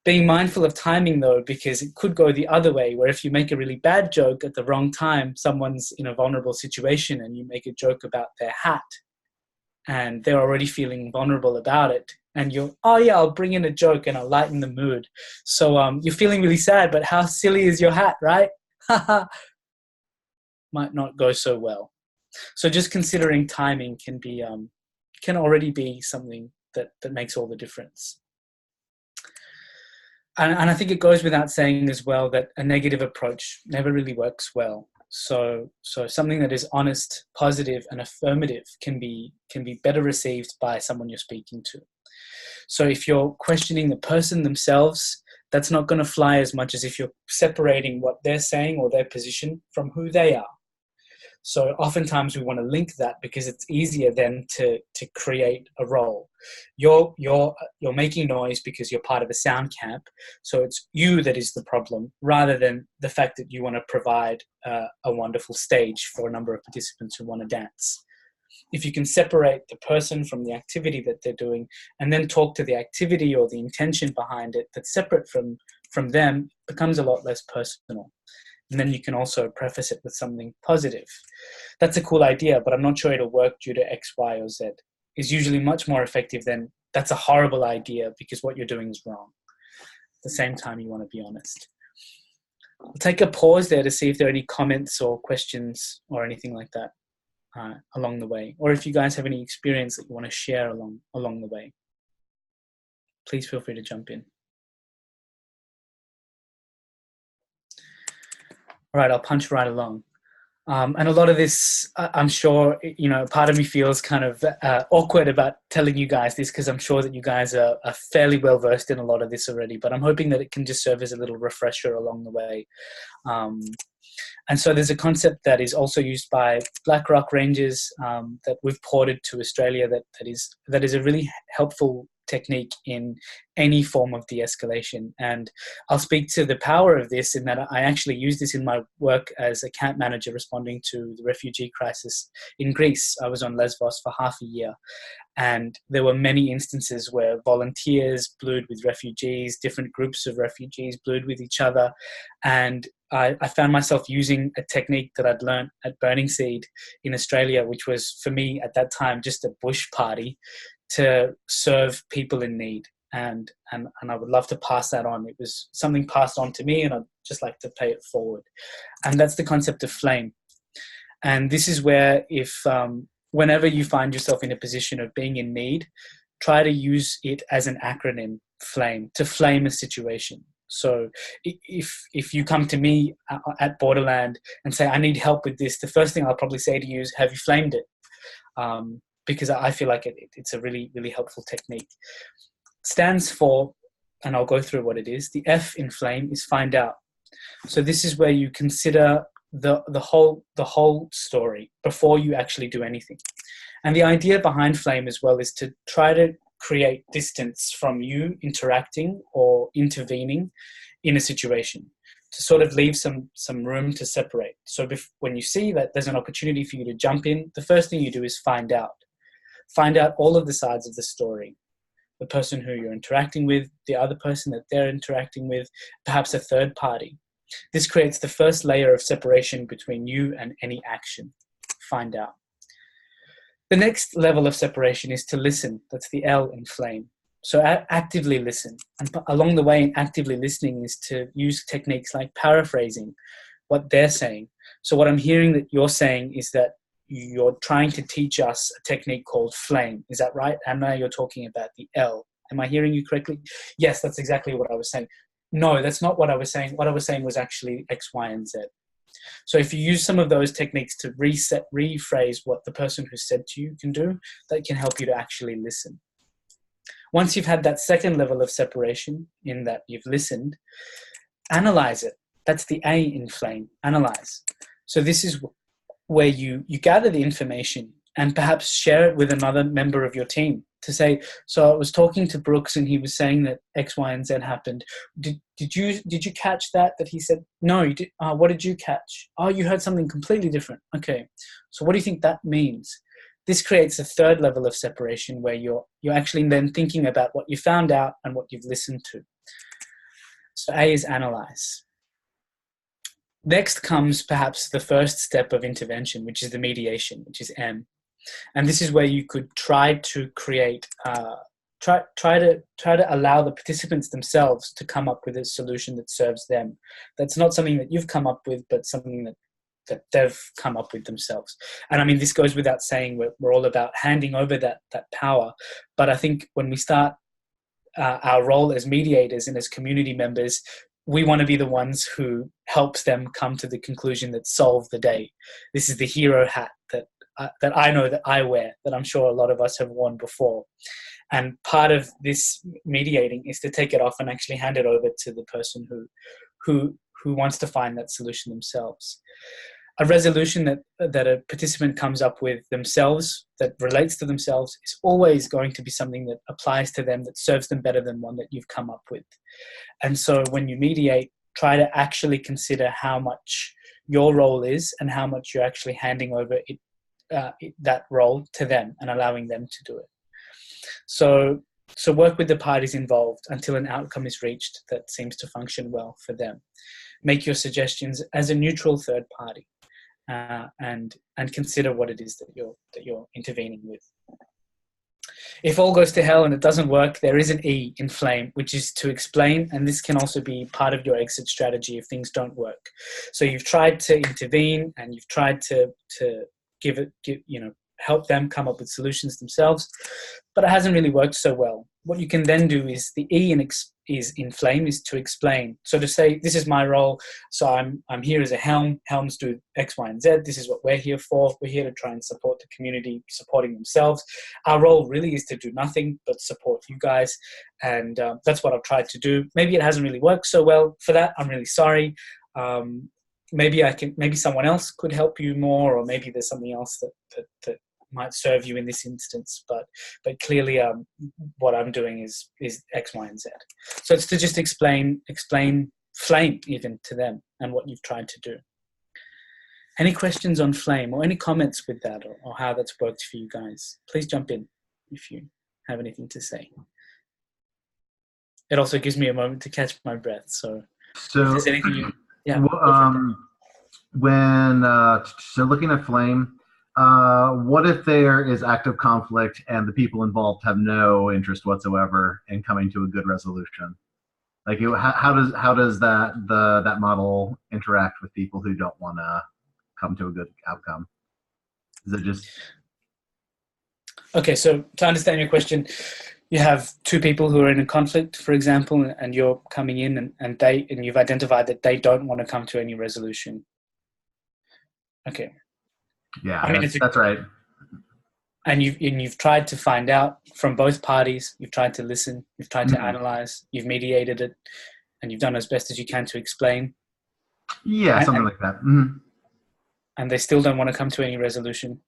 Being mindful of timing, though, because it could go the other way, where if you make a really bad joke at the wrong time, someone's in a vulnerable situation and you make a joke about their hat and they're already feeling vulnerable about it, and you're, oh yeah, I'll bring in a joke and I'll lighten the mood. So you're feeling really sad, but how silly is your hat, right? Might not go so well. So just considering timing can already be something that makes all the difference. And I think it goes without saying as well that a negative approach never really works well. So something that is honest, positive, and affirmative can be better received by someone you're speaking to. So if you're questioning the person themselves, that's not going to fly as much as if you're separating what they're saying or their position from who they are. So oftentimes we want to link that because it's easier then to create a role. You're making noise because you're part of a sound camp, so it's you that is the problem, rather than the fact that you want to provide a wonderful stage for a number of participants who want to dance. If you can separate the person from the activity that they're doing and then talk to the activity or the intention behind it that's separate from them, it becomes a lot less personal. And then you can also preface it with something positive. That's a cool idea, but I'm not sure it'll work due to X, Y, or Z. Is usually much more effective than that's a horrible idea because what you're doing is wrong. At the same time, you want to be honest. I'll take a pause there to see if there are any comments or questions or anything like that along the way. Or if you guys have any experience that you want to share along the way, please feel free to jump in. All right, I'll punch right along. And a lot of this, I'm sure, part of me feels kind of awkward about telling you guys this because I'm sure that you guys are fairly well versed in a lot of this already, but I'm hoping that it can just serve as a little refresher along the way. And so there's a concept that is also used by Black Rock Rangers that we've ported to Australia that is a really helpful technique in any form of de-escalation. And I'll speak to the power of this in that I actually use this in my work as a camp manager responding to the refugee crisis in Greece. I was on Lesbos for half a year, and there were many instances where volunteers blued with refugees, different groups of refugees blued with each other, and I found myself using a technique that I'd learned at Burning Seed in Australia, which was, for me at that time, just a bush party to serve people in need. And I would love to pass that on. It was something passed on to me, and I'd just like to pay it forward. And that's the concept of flame. And this is where whenever you find yourself in a position of being in need, try to use it as an acronym, flame, to flame a situation. So if you come to me at Borderland and say, I need help with this, the first thing I'll probably say to you is, have you flamed it? Because I feel like it's a really, really helpful technique. It stands for, and I'll go through what it is, the F in flame is find out. So this is where you consider the whole story before you actually do anything. And the idea behind flame as well is to try to create distance from you interacting or intervening in a situation, to sort of leave some room to separate. So when you see that there's an opportunity for you to jump in, the first thing you do is find out all of the sides of the story. The person who you're interacting with, the other person that they're interacting with, perhaps a third party. This creates the first layer of separation between you and any action. Find out. The next level of separation is to listen. That's the L in flame. So actively listen. And along the way in actively listening is to use techniques like paraphrasing what they're saying. So what I'm hearing that you're saying is that you're trying to teach us a technique called flame. Is that right? And now you're talking about the L. Am I hearing you correctly? Yes, that's exactly what I was saying. No, that's not what I was saying. What I was saying was actually X, Y, and Z. So if you use some of those techniques to rephrase what the person who said to you can do, that can help you to actually listen. Once you've had that second level of separation in that you've listened, analyze it. That's the A in flame, analyze. So this is where you gather the information and perhaps share it with another member of your team to say, so I was talking to Brooks and he was saying that X, Y, and Z happened. Did you catch that he said? No, you did. What did you catch? Oh, you heard something completely different. Okay, so what do you think that means? This creates a third level of separation where you're actually then thinking about what you found out and what you've listened to. So A is analyze. Next comes perhaps the first step of intervention, which is the mediation, which is M. And this is where you could try to create, try to allow the participants themselves to come up with a solution that serves them. That's not something that you've come up with, but something that they've come up with themselves. And I mean, this goes without saying, we're all about handing over that power. But I think when we start our role as mediators and as community members, we want to be the ones who helps them come to the conclusion that solve the day. This is the hero hat that I know that I wear, that I'm sure a lot of us have worn before. And part of this mediating is to take it off and actually hand it over to the person who wants to find that solution themselves. A resolution that a participant comes up with themselves, that relates to themselves, is always going to be something that applies to them, that serves them better than one that you've come up with. And so when you mediate, try to actually consider how much your role is and how much you're actually handing over that role to them and allowing them to do it. So work with the parties involved until an outcome is reached that seems to function well for them. make your suggestions as a neutral third party, and consider what it is that you're intervening with. If all goes to hell and it doesn't work, there is an E in flame, which is to explain, and this can also be part of your exit strategy if things don't work. So you've tried to intervene and you've tried to help them come up with solutions themselves, but it hasn't really worked so well. What you can then do is the E in flame is to explain. So to say, this is my role. So I'm here as a helm. Helms do X, Y, and Z. This is what we're here for. We're here to try and support the community, supporting themselves. Our role really is to do nothing but support you guys, and that's what I've tried to do. Maybe it hasn't really worked so well. For that, I'm really sorry. Maybe someone else could help you more, or maybe there's something else that might serve you in this instance, but clearly what I'm doing is X, Y, and Z. So it's to just explain flame even to them and what you've tried to do. Any questions on flame or any comments with that, or how that's worked for you guys? Please jump in if you have anything to say. It also gives me a moment to catch my breath. So if there's anything so looking at flame, what if there is active conflict and the people involved have no interest whatsoever in coming to a good resolution? Like, how does that model interact with people who don't want to come to a good outcome? Is it just okay? So to understand your question, you have two people who are in a conflict, for example, and you're coming in and you've identified that they don't want to come to any resolution. Okay. Yeah, I mean, that's right. And you've tried to find out from both parties. You've tried to listen. You've tried to analyze. You've mediated it, and you've done as best as you can to explain. Yeah, something like that. Mm-hmm. And they still don't want to come to any resolution.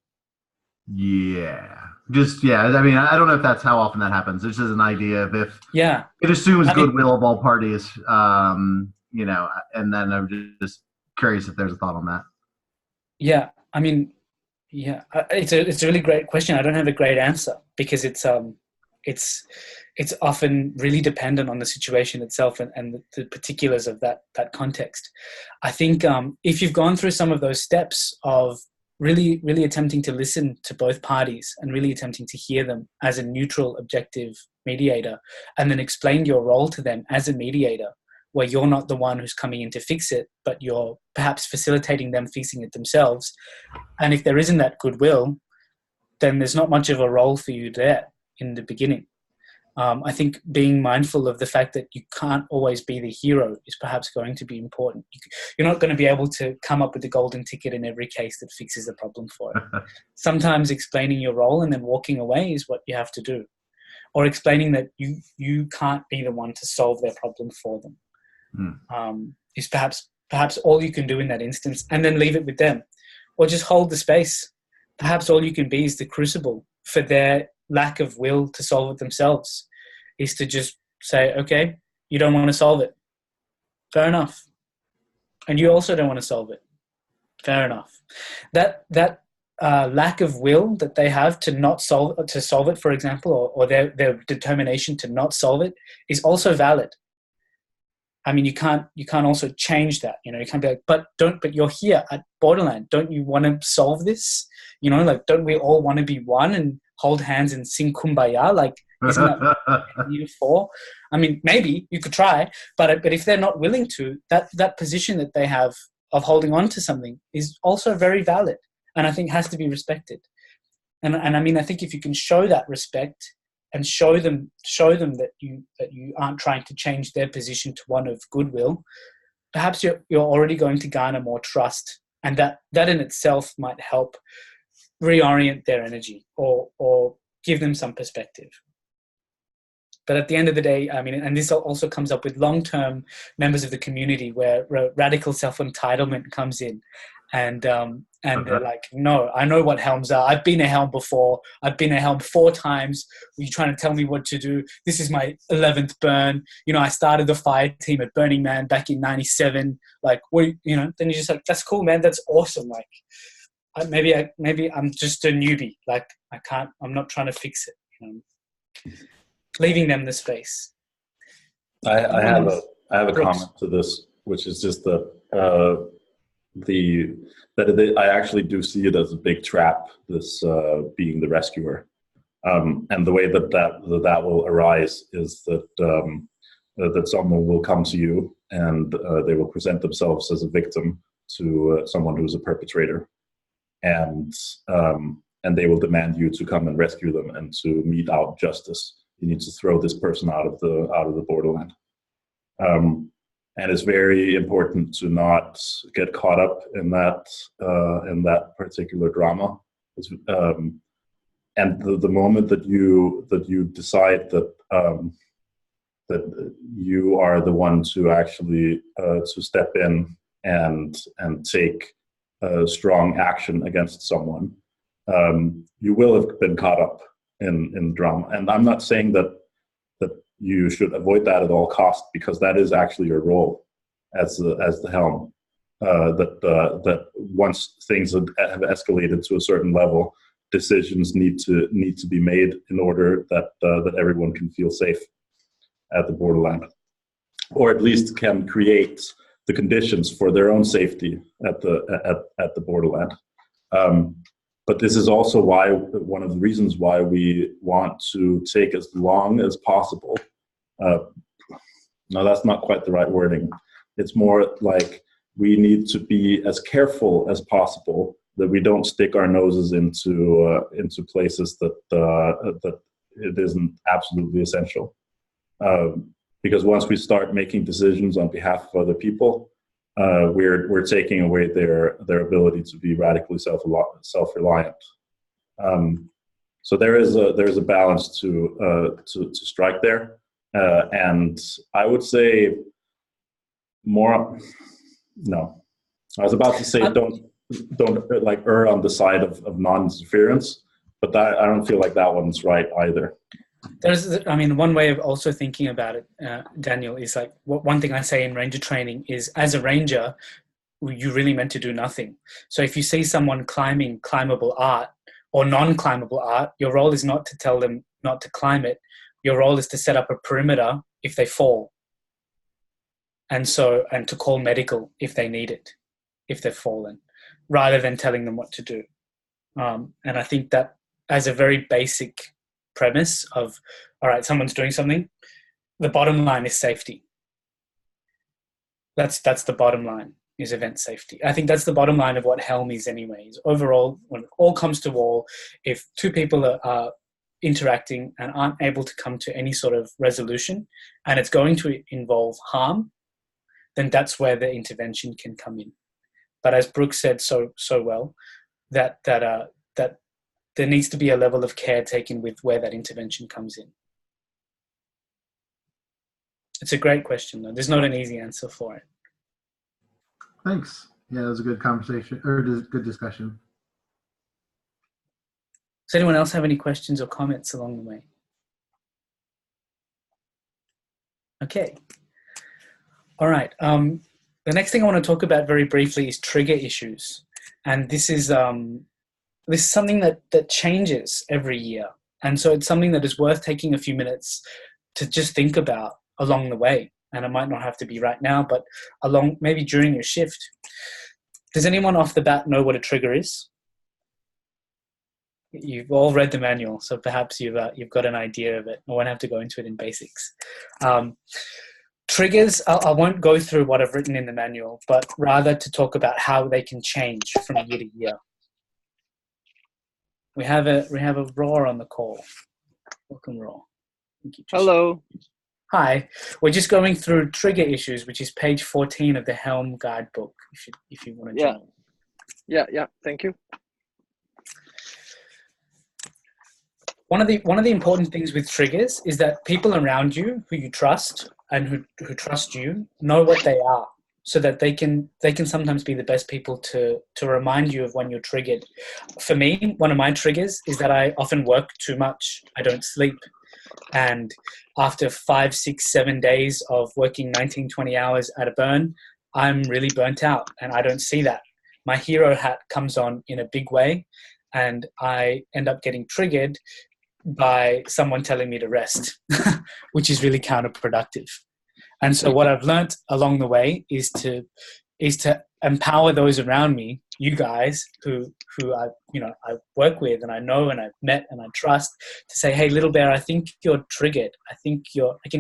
Yeah, I mean, I don't know if that's how often that happens. It's just an idea of if it assumes goodwill of all parties, and then I'm just curious if there's a thought on that. Yeah, I mean. Yeah, it's a really great question. I don't have a great answer because it's often really dependent on the situation itself and the particulars of that context. I think if you've gone through some of those steps of really, really attempting to listen to both parties and really attempting to hear them as a neutral, objective mediator, and then explain your role to them as a mediator, where you're not the one who's coming in to fix it, but you're perhaps facilitating them fixing it themselves. And if there isn't that goodwill, then there's not much of a role for you there in the beginning. I think being mindful of the fact that you can't always be the hero is perhaps going to be important. You're not going to be able to come up with the golden ticket in every case that fixes the problem for it. Sometimes explaining your role and then walking away is what you have to do. Or explaining that you can't be the one to solve their problem for them. Is perhaps all you can do in that instance, and then leave it with them, or just hold the space. Perhaps all you can be is the crucible for their lack of will to solve it themselves, is to just say, okay, you don't want to solve it. Fair enough. And you also don't want to solve it. Fair enough. That lack of will that they have to solve it, for example, or their determination to not solve it is also valid. I mean, you can't also change that, you can't be like, but you're here at Borderland. Don't you want to solve this? Don't we all want to be one and hold hands and sing Kumbaya? Like, isn't that what you're here for? I mean, maybe you could try, but if they're not willing to, that position that they have of holding on to something is also very valid, and I think has to be respected. And I mean, I think if you can show that respect, and show them that you aren't trying to change their position to one of goodwill, perhaps you're already going to garner more trust, and that in itself might help reorient their energy or give them some perspective. But at the end of the day, I mean, and this also comes up with long-term members of the community where radical self-entitlement comes in. And they're like, no, I know what helms are. I've been a helm before. I've been a helm 4 times. You're trying to tell me what to do. This is my 11th burn. I started the fire team at Burning Man back in '97. Like, then you're just like, that's cool, man. That's awesome. Like, maybe I'm just a newbie. Like, I'm not trying to fix it. Leaving them the space. I have a comment to this. which is just that I actually do see it as a big trap. This being the rescuer, and the way that will arise is that someone will come to you and they will present themselves as a victim to someone who's a perpetrator, and they will demand you to come and rescue them and to mete out justice. You need to throw this person out of the borderland. And it's very important to not get caught up in that particular drama. And the moment that you decide that you are the one to actually to step in and take strong action against someone, you will have been caught up in drama. And I'm not saying that you should avoid that at all costs, because that is actually your role as the helm. That once things have escalated to a certain level, decisions need to be made in order that everyone can feel safe at the borderland, or at least can create the conditions for their own safety at the borderland. But this is also one of the reasons why we want to take as long as possible. No, that's not quite the right wording. It's more like we need to be as careful as possible that we don't stick our noses into places that it isn't absolutely essential. Because once we start making decisions on behalf of other people, we're taking away their ability to be radically self-reliant. So there is a balance to strike there, and I would say more. No, I was about to say don't like err on the side of non-interference, but I don't feel like that one's right either. One way of also thinking about it, Daniel, is like one thing I say in ranger training is, as a ranger, you're really meant to do nothing. So if you see someone climbing climbable art or non-climbable art, your role is not to tell them not to climb it. Your role is to set up a perimeter if they fall, and to call medical if they need it, if they've fallen, rather than telling them what to do. And I think that as a very basic premise of, all right, someone's doing something, the bottom line is safety. That's the bottom line, is event safety. I think that's the bottom line of what Helm is anyways. Overall, when it all comes to all, if two people are interacting and aren't able to come to any sort of resolution, and it's going to involve harm, then that's where the intervention can come in. But as Brooke said so well, that there needs to be a level of care taken with where that intervention comes in. It's a great question, though. There's not an easy answer for it. Thanks. Yeah, it was a good conversation, or good discussion. Does anyone else have any questions or comments along the way? Okay. All right. The next thing I want to talk about very briefly is trigger issues. And this is something that changes every year. And so it's something that is worth taking a few minutes to just think about along the way. And it might not have to be right now, but maybe during your shift. Does anyone off the bat know what a trigger is? You've all read the manual, so perhaps you've got an idea of it. I won't have to go into it in basics. Triggers, I won't go through what I've written in the manual, but rather to talk about how they can change from year to year. We have a Raw on the call. Welcome, Raw. Thank you. Hello. Hi. We're just going through trigger issues, which is page 14 of the Helm guidebook. If you want to join. Yeah. Thank you. One of the important things with triggers is that people around you who you trust and who trust you know what they are, so that they can sometimes be the best people to remind you of when you're triggered. For me, one of my triggers is that I often work too much. I don't sleep. And after 5, 6, 7 days of working 19, 20 hours at a burn, I'm really burnt out, and I don't see that. My hero hat comes on in a big way, and I end up getting triggered by someone telling me to rest, which is really counterproductive. And so what I've learnt along the way is to empower those around me, you guys who I work with and I know and I've met and I trust, to say, hey, little bear, I think you're triggered. I can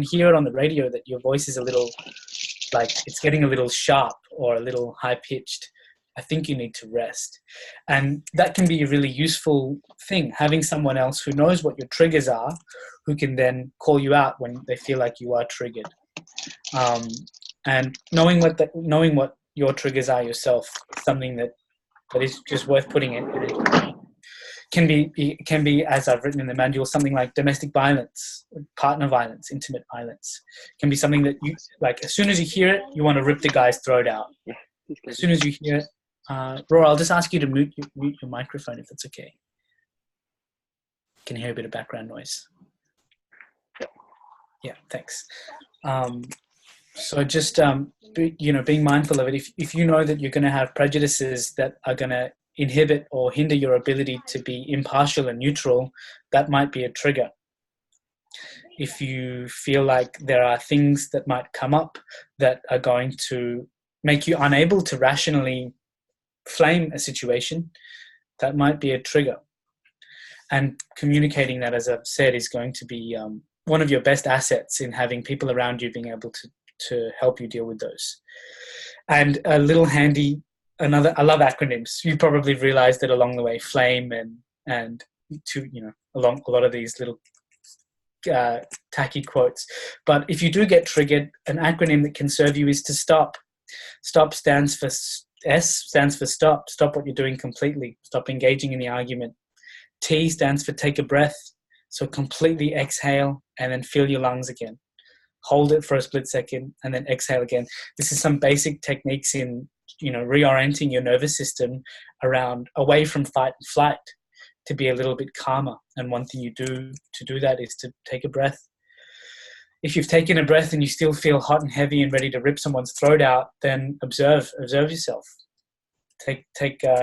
hear it on the radio that your voice is a little, like, it's getting a little sharp or a little high pitched. I think you need to rest. And that can be a really useful thing, having someone else who knows what your triggers are, who can then call you out when they feel like you are triggered. And knowing what your triggers are yourself, something that is just worth putting in. Can be, as I've written in the manual, something like domestic violence, partner violence, intimate violence. Can be something that you, like, as soon as you hear it, you want to rip the guy's throat out. As soon as you hear it, Roar, I'll just ask you to mute your microphone if that's okay. Can hear a bit of background noise. Yeah, thanks. So just being mindful of it. If you know that you're going to have prejudices that are going to inhibit or hinder your ability to be impartial and neutral, that might be a trigger. If you feel like there are things that might come up that are going to make you unable to rationally flame a situation, that might be a trigger. And communicating that, as I've said, is going to be one of your best assets in having people around you being able to help you deal with those. And a little handy, I love acronyms. You probably realized that along the way, flame and along a lot of these little tacky quotes. But if you do get triggered, an acronym that can serve you is to stop. Stop stands for S, stands for stop. Stop what you're doing completely. Stop engaging in the argument. T stands for take a breath. So completely exhale and then fill your lungs again. Hold it for a split second and then exhale again. This is some basic techniques in, reorienting your nervous system around, away from fight and flight, to be a little bit calmer. And one thing you do to do that is to take a breath. If you've taken a breath and you still feel hot and heavy and ready to rip someone's throat out, then observe yourself. Take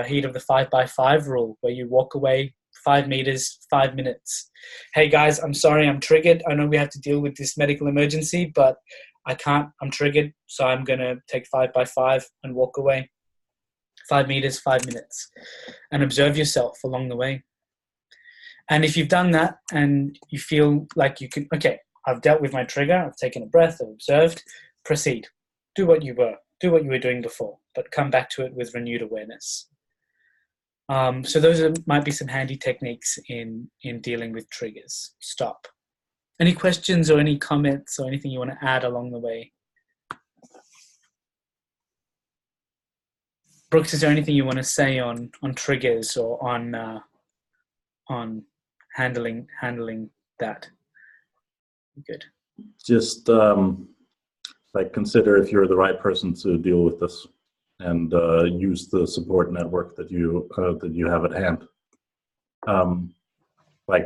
heed of the 5x5 rule, where you walk away 5 meters, 5 minutes. Hey guys, I'm sorry, I'm triggered. I know we have to deal with this medical emergency, but I'm triggered, so I'm gonna take 5x5 and walk away. 5 meters, 5 minutes. And observe yourself along the way. And if you've done that and you feel like you can, okay, I've dealt with my trigger, I've taken a breath, I've observed, proceed. Do what you were doing before, but come back to it with renewed awareness. So those might be some handy techniques in dealing with triggers. Stop. Any questions or any comments or anything you want to add along the way? Brooks, is there anything you want to say on triggers or on handling that? Good. Just consider if you're the right person to deal with this, and use the support network that you have at hand.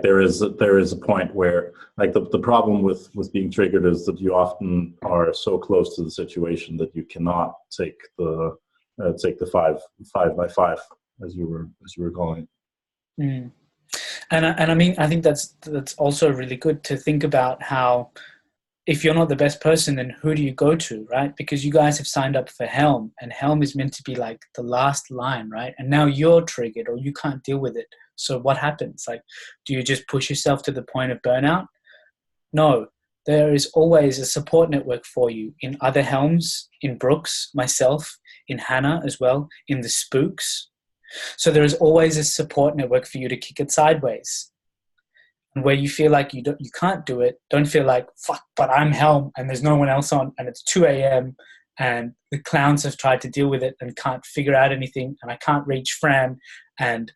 There is a point where, the problem with being triggered is that you often are so close to the situation that you cannot take the 5x5, as you were calling it. Mm. And I mean, I think that's also really good to think about how, if you're not the best person, then who do you go to, right? Because you guys have signed up for Helm, and Helm is meant to be like the last line, right? And now you're triggered or you can't deal with it. So what happens? Do you just push yourself to the point of burnout? No, there is always a support network for you in other Helms, in Brooks, myself, in Hannah as well, in the Spooks. So there is always a support network for you to kick it sideways. And where you feel like you can't do it, don't feel like, fuck, but I'm Helm and there's no one else on and it's 2 a.m. and the clowns have tried to deal with it and can't figure out anything and I can't reach Fran and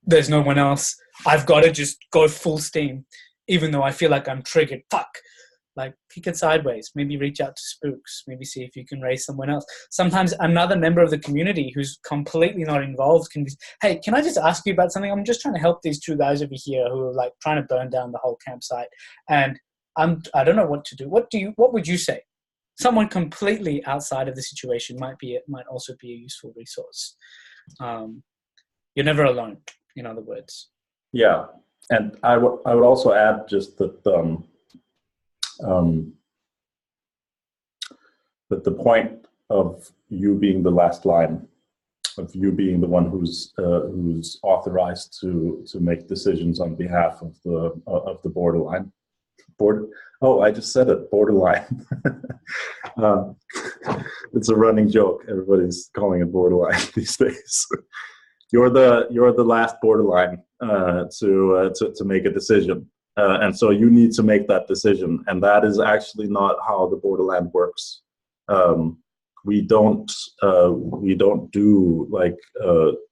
there's no one else. I've got to just go full steam, even though I feel like I'm triggered. Fuck. Kick it sideways. Maybe reach out to Spooks. Maybe see if you can raise someone else. Sometimes another member of the community who's completely not involved can be, hey, can I just ask you about something? I'm just trying to help these 2 guys over here who are trying to burn down the whole campsite. And I don't know what to do. What would you say? Someone completely outside of the situation might also be a useful resource. You're never alone, in other words. Yeah. And I would also add just that, But the point of you being the last line, of you being the one who's authorized to make decisions on behalf of the borderline. Oh, I just said it, borderline. It's a running joke. Everybody's calling it borderline these days. You're the last borderline to make a decision, and so you need to make that decision. And that is actually not how the borderland works. We don't do like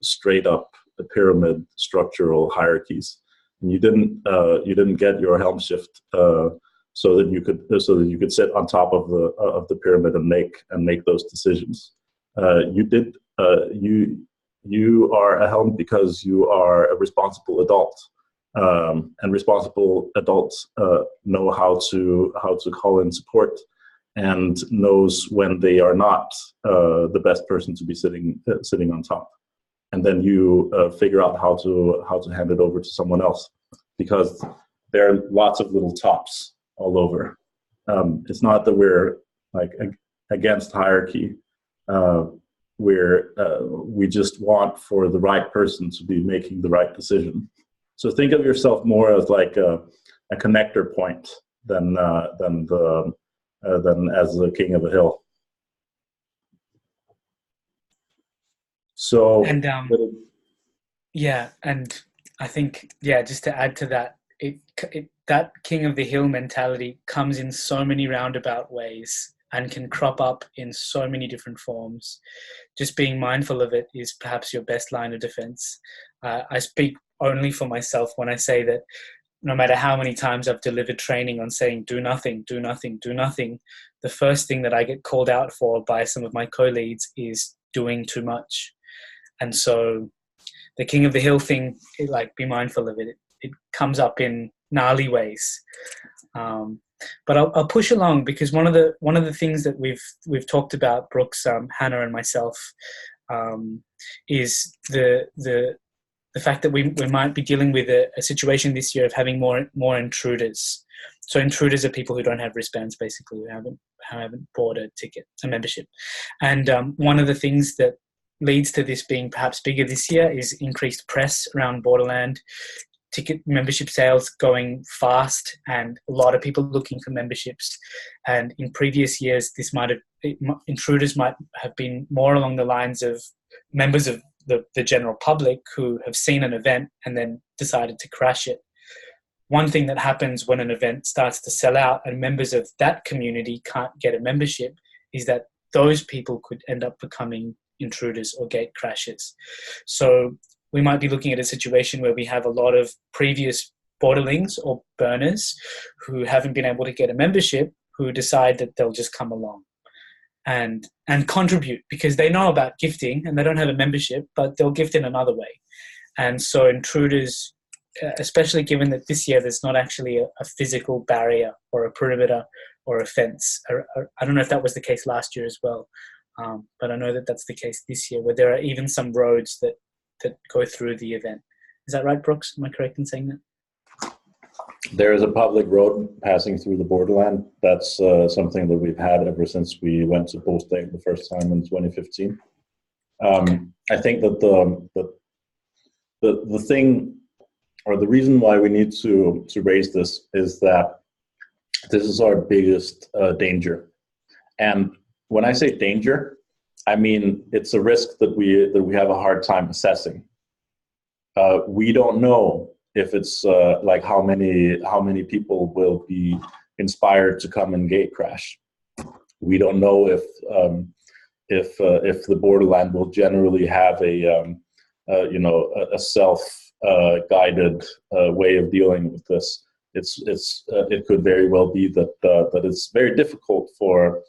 straight up pyramid structural hierarchies. And you didn't get your Helm shift so that you could sit on top of the pyramid and make those decisions. You are a Helm because you are a responsible adult, and responsible adults know how to call in support, and knows when they are not the best person to be sitting on top, and then you figure out how to hand it over to someone else, because there are lots of little tops all over. It's not that we're like against hierarchy. We just want for the right person to be making the right decision. So think of yourself more as like a connector point than as the king of a hill. So and yeah, and I think just to add to that, that king of the hill mentality comes in so many roundabout ways and can crop up in so many different forms. Just being mindful of it is perhaps your best line of defense. I speak only for myself when I say that no matter how many times I've delivered training on saying do nothing, do nothing, do nothing, the first thing that I get called out for by some of my co-leads is doing too much. And so the king of the hill thing, be mindful of it. It comes up in gnarly ways. But I'll push along, because one of the things that we've talked about, Brooks, Hannah, and myself, is the fact that we might be dealing with a situation this year of having more intruders. So intruders are people who don't have wristbands, basically, who haven't bought a ticket, a membership. And one of the things that leads to this being perhaps bigger this year is increased press around Borderland, ticket membership sales going fast, and a lot of people looking for memberships. And in previous years, intruders might have been more along the lines of members of the general public who have seen an event and then decided to crash it. One thing that happens when an event starts to sell out and members of that community can't get a membership is that those people could end up becoming intruders or gate crashers. So we might be looking at a situation where we have a lot of previous borderlings or burners who haven't been able to get a membership, who decide that they'll just come along and contribute because they know about gifting and they don't have a membership, but they'll gift in another way. And so intruders, especially given that this year there's not actually a physical barrier or a perimeter or a fence. I don't know if that was the case last year as well, but I know that that's the case this year, where there are even some roads that go through the event. Is that right, Brooks? Am I correct in saying that? There is a public road passing through the borderland. That's something that we've had ever since we went to Post Day the first time in 2015. I think that the thing, or the reason why we need to raise this, is that this is our biggest danger. And when I say danger, I mean it's a risk that we have a hard time assessing. We don't know if it's like how many people will be inspired to come and gate crash. We don't know if the borderland will generally have a self guided way of dealing with this. It could very well be that it's very difficult for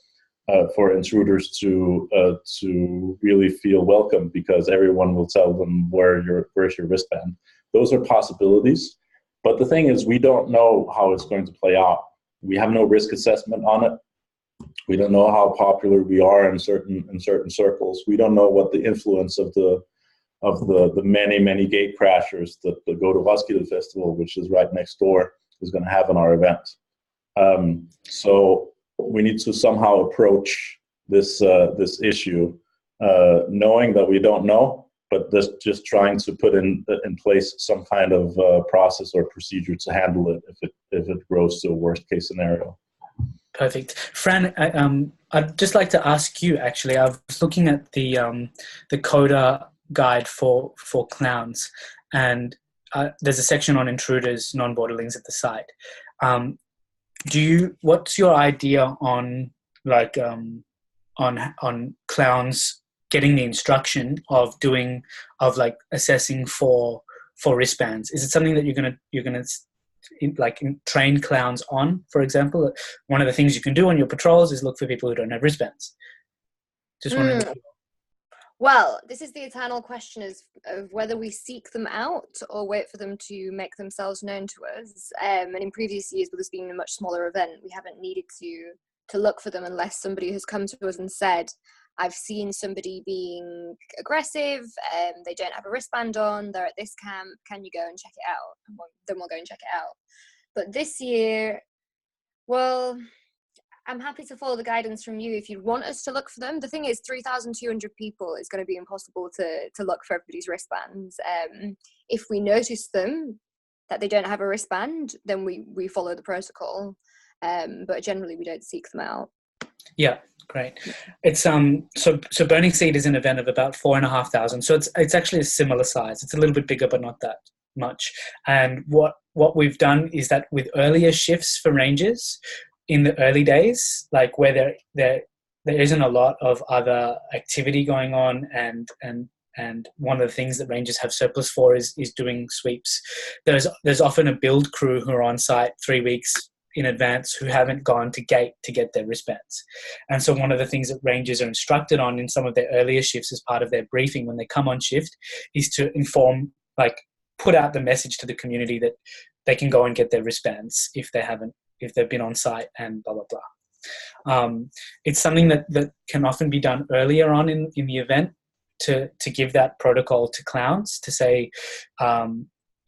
intruders to really feel welcome, because everyone will tell them where's your wristband. Those are possibilities, but the thing is, we don't know how it's going to play out. We have no risk assessment on it. We don't know how popular we are in certain circles. We don't know what the influence of the many gate crashers that go to Roskilde Festival, which is right next door, is going to have on our event. So we need to somehow approach this issue, knowing that we don't know, but just trying to put in place some kind of process or procedure to handle it if it grows to a worst case scenario. Perfect. Fran, I'd just like to ask you, actually, I was looking at the CODA guide for clowns, and there's a section on intruders, non-borderlings at the site. What's your idea on on clowns getting the instruction of assessing for wristbands? Is it something that you're gonna train clowns on? For example, one of the things you can do on your patrols is look for people who don't have wristbands. Just wondering. Well, this is the eternal question of whether we seek them out or wait for them to make themselves known to us. And in previous years, with this being a much smaller event, we haven't needed to look for them unless somebody has come to us and said, I've seen somebody being aggressive, they don't have a wristband on, they're at this camp, can you go and check it out? And then we'll go and check it out. But this year, well, I'm happy to follow the guidance from you if you want us to look for them. The thing is, 3,200 people, is going to be impossible to look for everybody's wristbands. If we notice them, that they don't have a wristband, then we follow the protocol. But generally, we don't seek them out. Yeah, great. It's so Burning Seed is an event of about 4,500. So it's actually a similar size. It's a little bit bigger, but not that much. And what we've done is that with earlier shifts for rangers in the early days, like where there isn't a lot of other activity going on, and one of the things that rangers have surplus for is doing sweeps. There's often a build crew who are on site 3 weeks in advance who haven't gone to gate to get their wristbands. And so one of the things that rangers are instructed on in some of their earlier shifts as part of their briefing when they come on shift is to inform, put out the message to the community that they can go and get their wristbands if they've been on site and blah, blah, blah. It's something that can often be done earlier on in the event to give that protocol to clowns to say,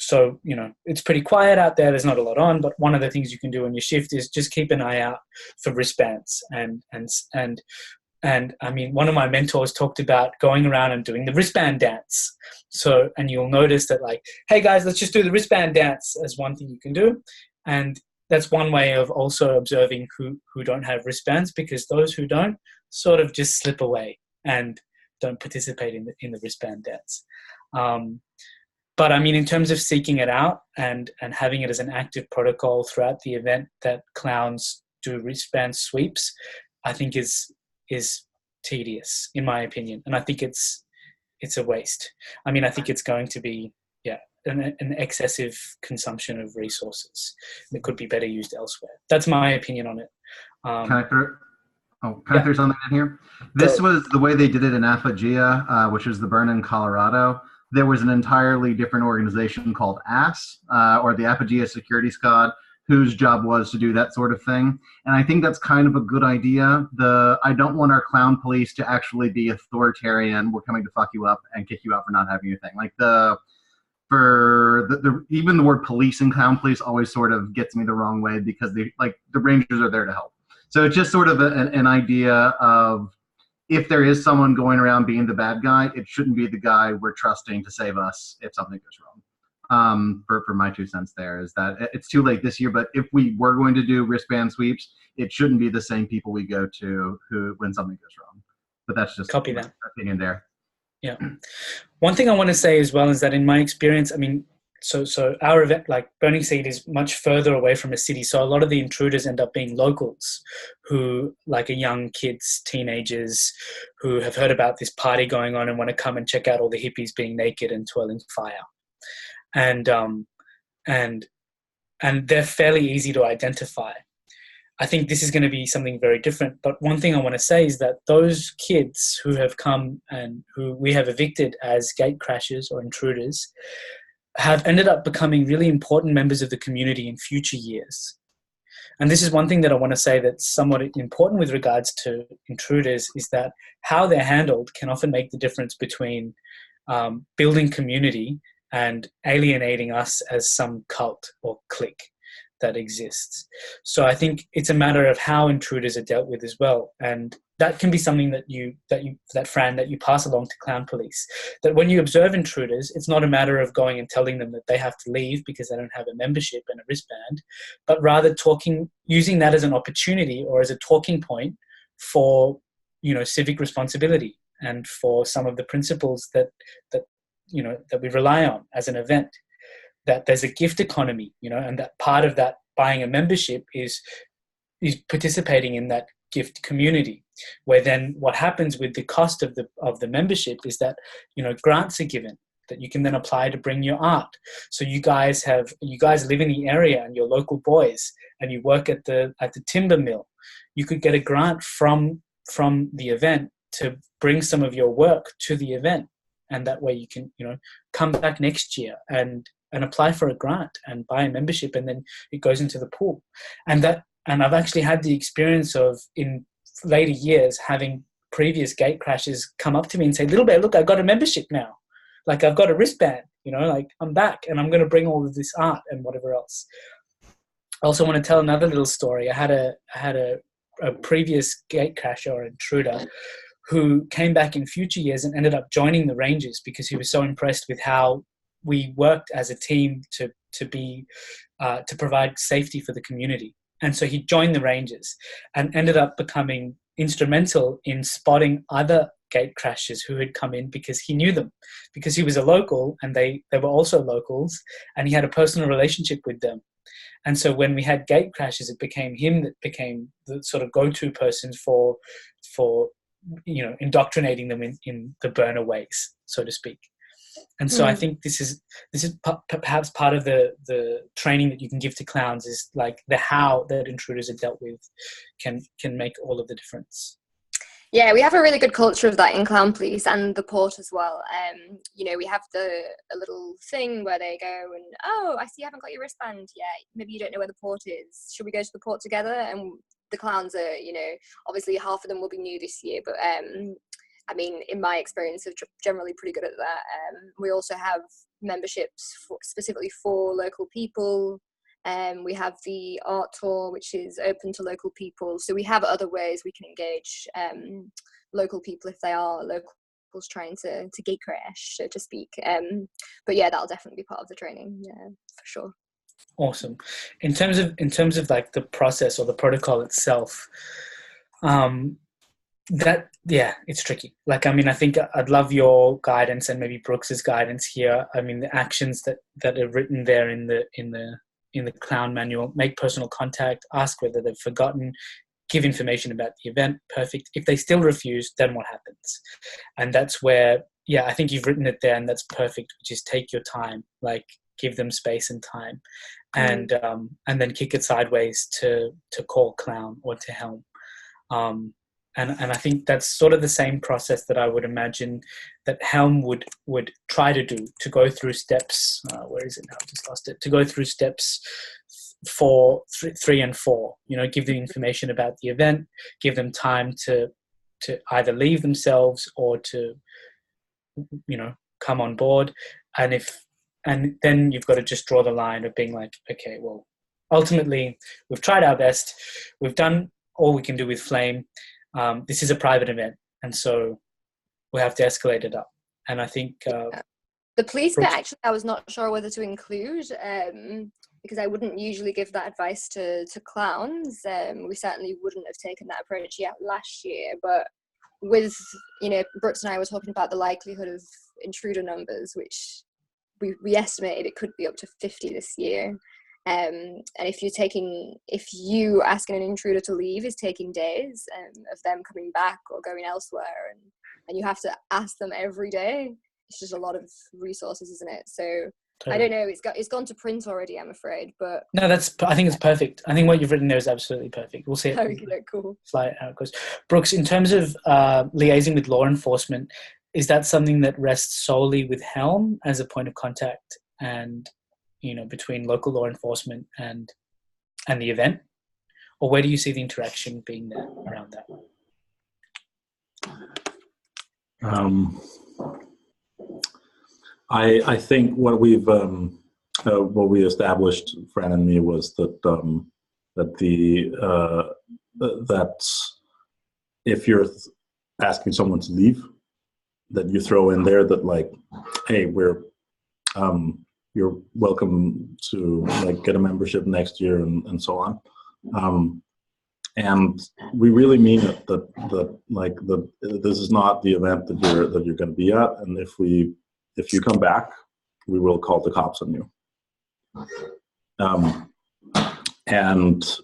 so, it's pretty quiet out there. There's not a lot on, but one of the things you can do on your shift is just keep an eye out for wristbands. And I mean, one of my mentors talked about going around and doing the wristband dance. So, and you'll notice that hey guys, let's just do the wristband dance as one thing you can do. And that's one way of also observing who don't have wristbands, because those who don't sort of just slip away and don't participate in the wristband dance. But I mean, in terms of seeking it out and having it as an active protocol throughout the event that clowns do wristband sweeps, I think is tedious, in my opinion. And I think it's a waste. I mean, I think it's going to be, an excessive consumption of resources that could be better used elsewhere. That's my opinion on it. Can I throw something in here? This was the way they did it in Apogea, which is the burn in Colorado. There was an entirely different organization called ASS, or the Apogea Security Squad, whose job was to do that sort of thing. And I think that's kind of a good idea. I don't want our clown police to actually be authoritarian. We're coming to fuck you up and kick you out for not having your thing. Even the word police and clown police always sort of gets me the wrong way, because the Rangers are there to help. So it's just sort of an idea of, if there is someone going around being the bad guy, it shouldn't be the guy we're trusting to save us if something goes wrong. For my 2 cents there is that it's too late this year, but if we were going to do wristband sweeps, it shouldn't be the same people we go to when something goes wrong. But that's just copy that opinion there. Yeah. One thing I want to say as well is that in my experience, I mean, so our event, Burning Seed, is much further away from a city. So a lot of the intruders end up being locals who, are young kids, teenagers, who have heard about this party going on and want to come and check out all the hippies being naked and twirling fire. And they're fairly easy to identify. I think this is going to be something very different. But one thing I want to say is that those kids who have come and who we have evicted as gate crashers or intruders have ended up becoming really important members of the community in future years. And this is one thing that I want to say that's somewhat important with regards to intruders, is that how they're handled can often make the difference between building community and alienating us as some cult or clique that exists. So I think it's a matter of how intruders are dealt with as well. And that can be something that Fran, that you pass along to Clown Police. That when you observe intruders, it's not a matter of going and telling them that they have to leave because they don't have a membership and a wristband, but rather using that as an opportunity or as a talking point for, civic responsibility and for some of the principles that we rely on as an event. That there's a gift economy, and that part of that buying a membership is participating in that gift community, where then what happens with the cost of the membership is that grants are given that you can then apply to bring your art. So you guys live in the area and you're local boys and you work at the timber mill. You could get a grant from the event to bring some of your work to the event, and that way you can come back next year and apply for a grant and buy a membership, and then it goes into the pool. And I've actually had the experience of, in later years, having previous gate crashes come up to me and say, "Little Bear, look, I got a membership now. Like, I've got a wristband, like, I'm back and I'm going to bring all of this art and whatever else." I also want to tell another little story. I had a previous gate crasher or intruder who came back in future years and ended up joining the Rangers because he was so impressed with how we worked as a team to provide safety for the community. And so he joined the Rangers and ended up becoming instrumental in spotting other gate crashers who had come in because he knew them, because he was a local and they were also locals, and he had a personal relationship with them. And so when we had gate crashes, it became him that became the sort of go-to person for indoctrinating them in the burner ways, so to speak. And so I think this is perhaps part of the training that you can give to clowns, is like the how that intruders are dealt with can make all of the difference. Yeah, we have a really good culture of that in Clown Police and the port as well. We have a little thing where they go and, "Oh, I see you haven't got your wristband yet. Maybe you don't know where the port is. Should we go to the port together?" And the clowns are, obviously half of them will be new this year, but in my experience, are generally pretty good at that. We also have memberships specifically for local people. We have the art tour, which is open to local people. So we have other ways we can engage local people if they are locals trying to gate crash, so to speak. But yeah, that'll definitely be part of the training, yeah, for sure. Awesome. In terms of like the process or the protocol itself, it's tricky. I think I'd love your guidance and maybe Brooks's guidance here. The actions that are written there in the clown manual: make personal contact, ask whether they've forgotten, give information about the event. Perfect. If they still refuse, then what happens? And that's where, I think you've written it there, and that's perfect, which is take your time, like give them space and time, and then kick it sideways to call Clown or to Helm. And I think that's sort of the same process that I would imagine that Helm would try to do, to go through steps. Where is it now? I just lost it. To go through steps 3 and 4. Give them information about the event, give them time to either leave themselves or to come on board, and then you've got to just draw the line of being like, okay, well, ultimately we've tried our best, we've done all we can do with Flame. This is a private event, and so we have to escalate it up. And I think the police bit, actually, I was not sure whether to include, because I wouldn't usually give that advice to clowns. We certainly wouldn't have taken that approach yet last year, but with, Brooks and I were talking about the likelihood of intruder numbers, which we estimated it could be up to 50 this year. And if you asking an intruder to leave is taking days of them coming back or going elsewhere, and you have to ask them every day, it's just a lot of resources, isn't it? So totally. I don't know, it's gone to print already, I'm afraid, but no, I think it's perfect. I think what you've written there is absolutely perfect. We'll see it. Okay, cool. Fly how it goes. Brooks, in terms of liaising with law enforcement, is that something that rests solely with Helm as a point of contact and between local law enforcement and the event? Or where do you see the interaction being there around that? I think what we established, Fran and me, was that if you're asking someone to leave, that you throw in there that like, hey, you're welcome to like get a membership next year and so on. And we really mean it that this is not the event that you're going to be at, and if you come back, we will call the cops on you. And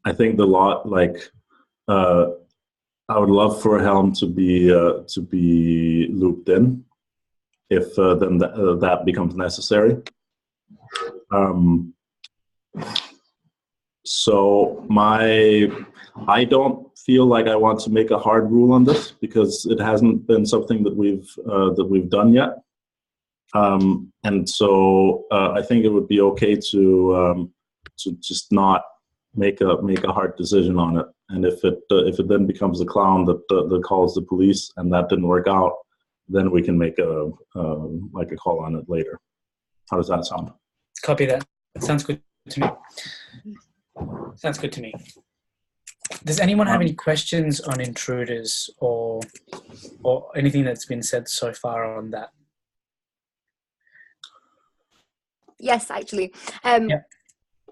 I think the law, I would love for Helm to be looped in if then that becomes necessary. So I don't feel like I want to make a hard rule on this because it hasn't been something that we've done yet. And so I think it would be okay to just not make a hard decision on it. And if it then becomes a clown that calls the police and that didn't work out, then we can make a call on it later. How does that sound? Copy that. Sounds good to me. Sounds good to me. Does anyone have any questions on intruders or anything that's been said so far on that? Yes, actually. Yeah.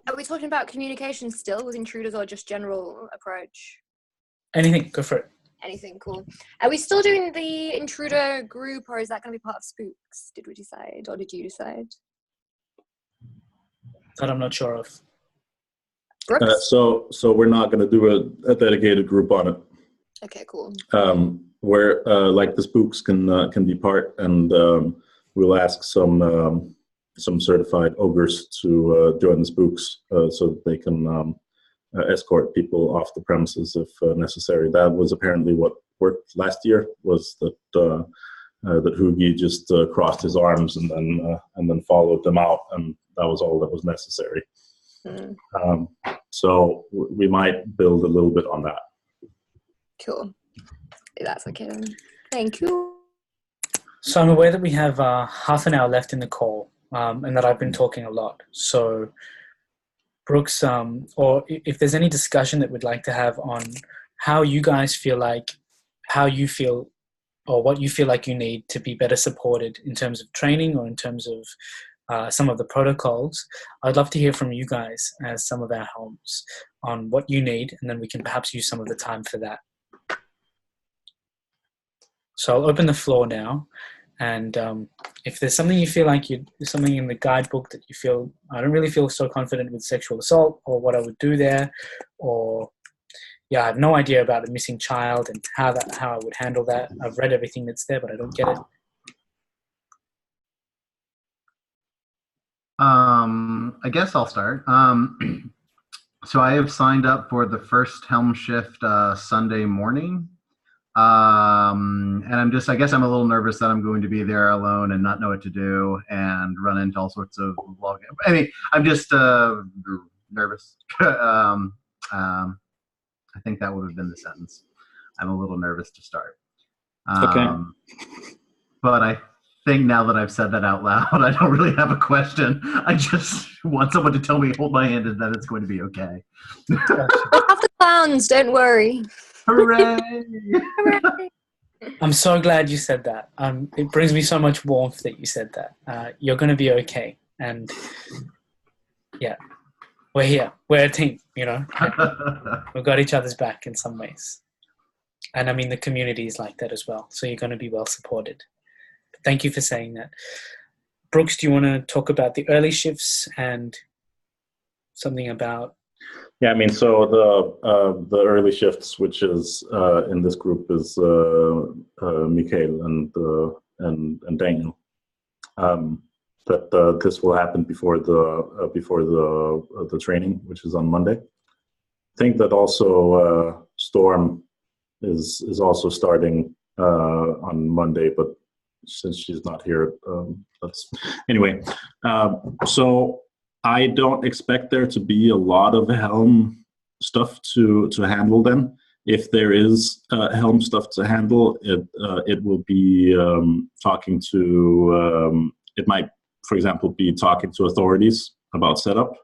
Are we talking about communication still with intruders or just general approach? Anything, go for it. Anything, cool. Are we still doing the intruder group or is that going to be part of Spooks? Did we decide or did you decide? That I'm not sure of. Brooks? So we're not going to do a dedicated group on it. Okay, cool. Where like the Spooks can be part, and we'll ask some certified ogres to join the Spooks so that they can escort people off the premises if necessary. That was apparently what worked last year. Was that that Hugi just crossed his arms and then followed them out, and that was all that was necessary. So we might build a little bit on that. Cool. That's okay then. Thank you. So I'm aware that we have half an hour left in the call, and that I've been talking a lot. So Brooks, or if there's any discussion that we'd like to have on how you guys feel like, how you feel, or what you feel like you need to be better supported in terms of training or in terms of some of the protocols, I'd love to hear from you guys as some of our Helms on what you need, and then we can perhaps use some of the time for that. So I'll open the floor now, and if there's something you feel like there's something in the guidebook that you feel, I don't really feel so confident with sexual assault or what I would do there, or yeah, I have no idea about the missing child and how I would handle that. I've read everything that's there, but I don't get it. I guess I'll start. So I have signed up for the first Helm shift Sunday morning. And I guess I'm a little nervous that I'm going to be there alone and not know what to do and run into all sorts of login. I mean, I'm just nervous. I think that would have been the sentence. I'm a little nervous to start. Okay. But I think now that I've said that out loud, I don't really have a question. I just want someone to tell me, hold my hand, and that it's going to be okay. We'll have the clowns, don't worry. Hooray! Hooray! I'm so glad you said that. It brings me so much warmth that you said that. You're going to be okay. And yeah, we're here. We're a team, you know. We've got each other's back in some ways. And I mean, the community is like that as well. So you're going to be well supported. Thank you for saying that. Brooks, do you want to talk about the early shifts and something about? Yeah, I mean, so the early shifts, which is in this group, is Mikhail and Daniel. That this will happen before the training, which is on Monday. I think that also Storm is also starting on Monday, but since she's not here, anyway. So I don't expect there to be a lot of Helm stuff to handle then. If there is Helm stuff to handle, it will be talking to. It might, for example, be talking to authorities about setup.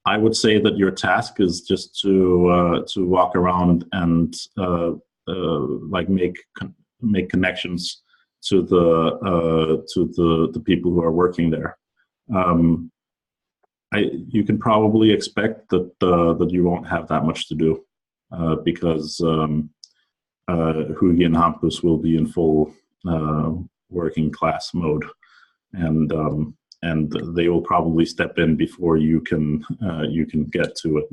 I would say that your task is just to walk around and like make connections to the people who are working there. You can probably expect that you won't have that much to do because Hugi and Hampus will be in full working class mode, and they will probably step in before you can get to it.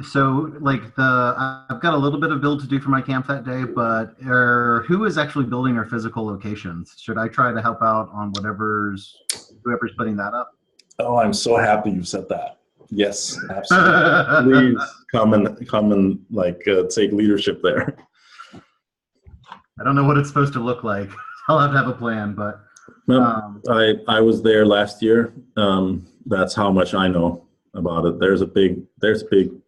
So, like I've got a little bit of build to do for my camp that day, but who is actually building our physical locations? Should I try to help out on whoever's putting that up? Oh, I'm so happy you said that. Yes, absolutely. Please come and like take leadership there. I don't know what it's supposed to look like. I'll have to have a plan, but I was there last year. That's how much I know about it. There's a big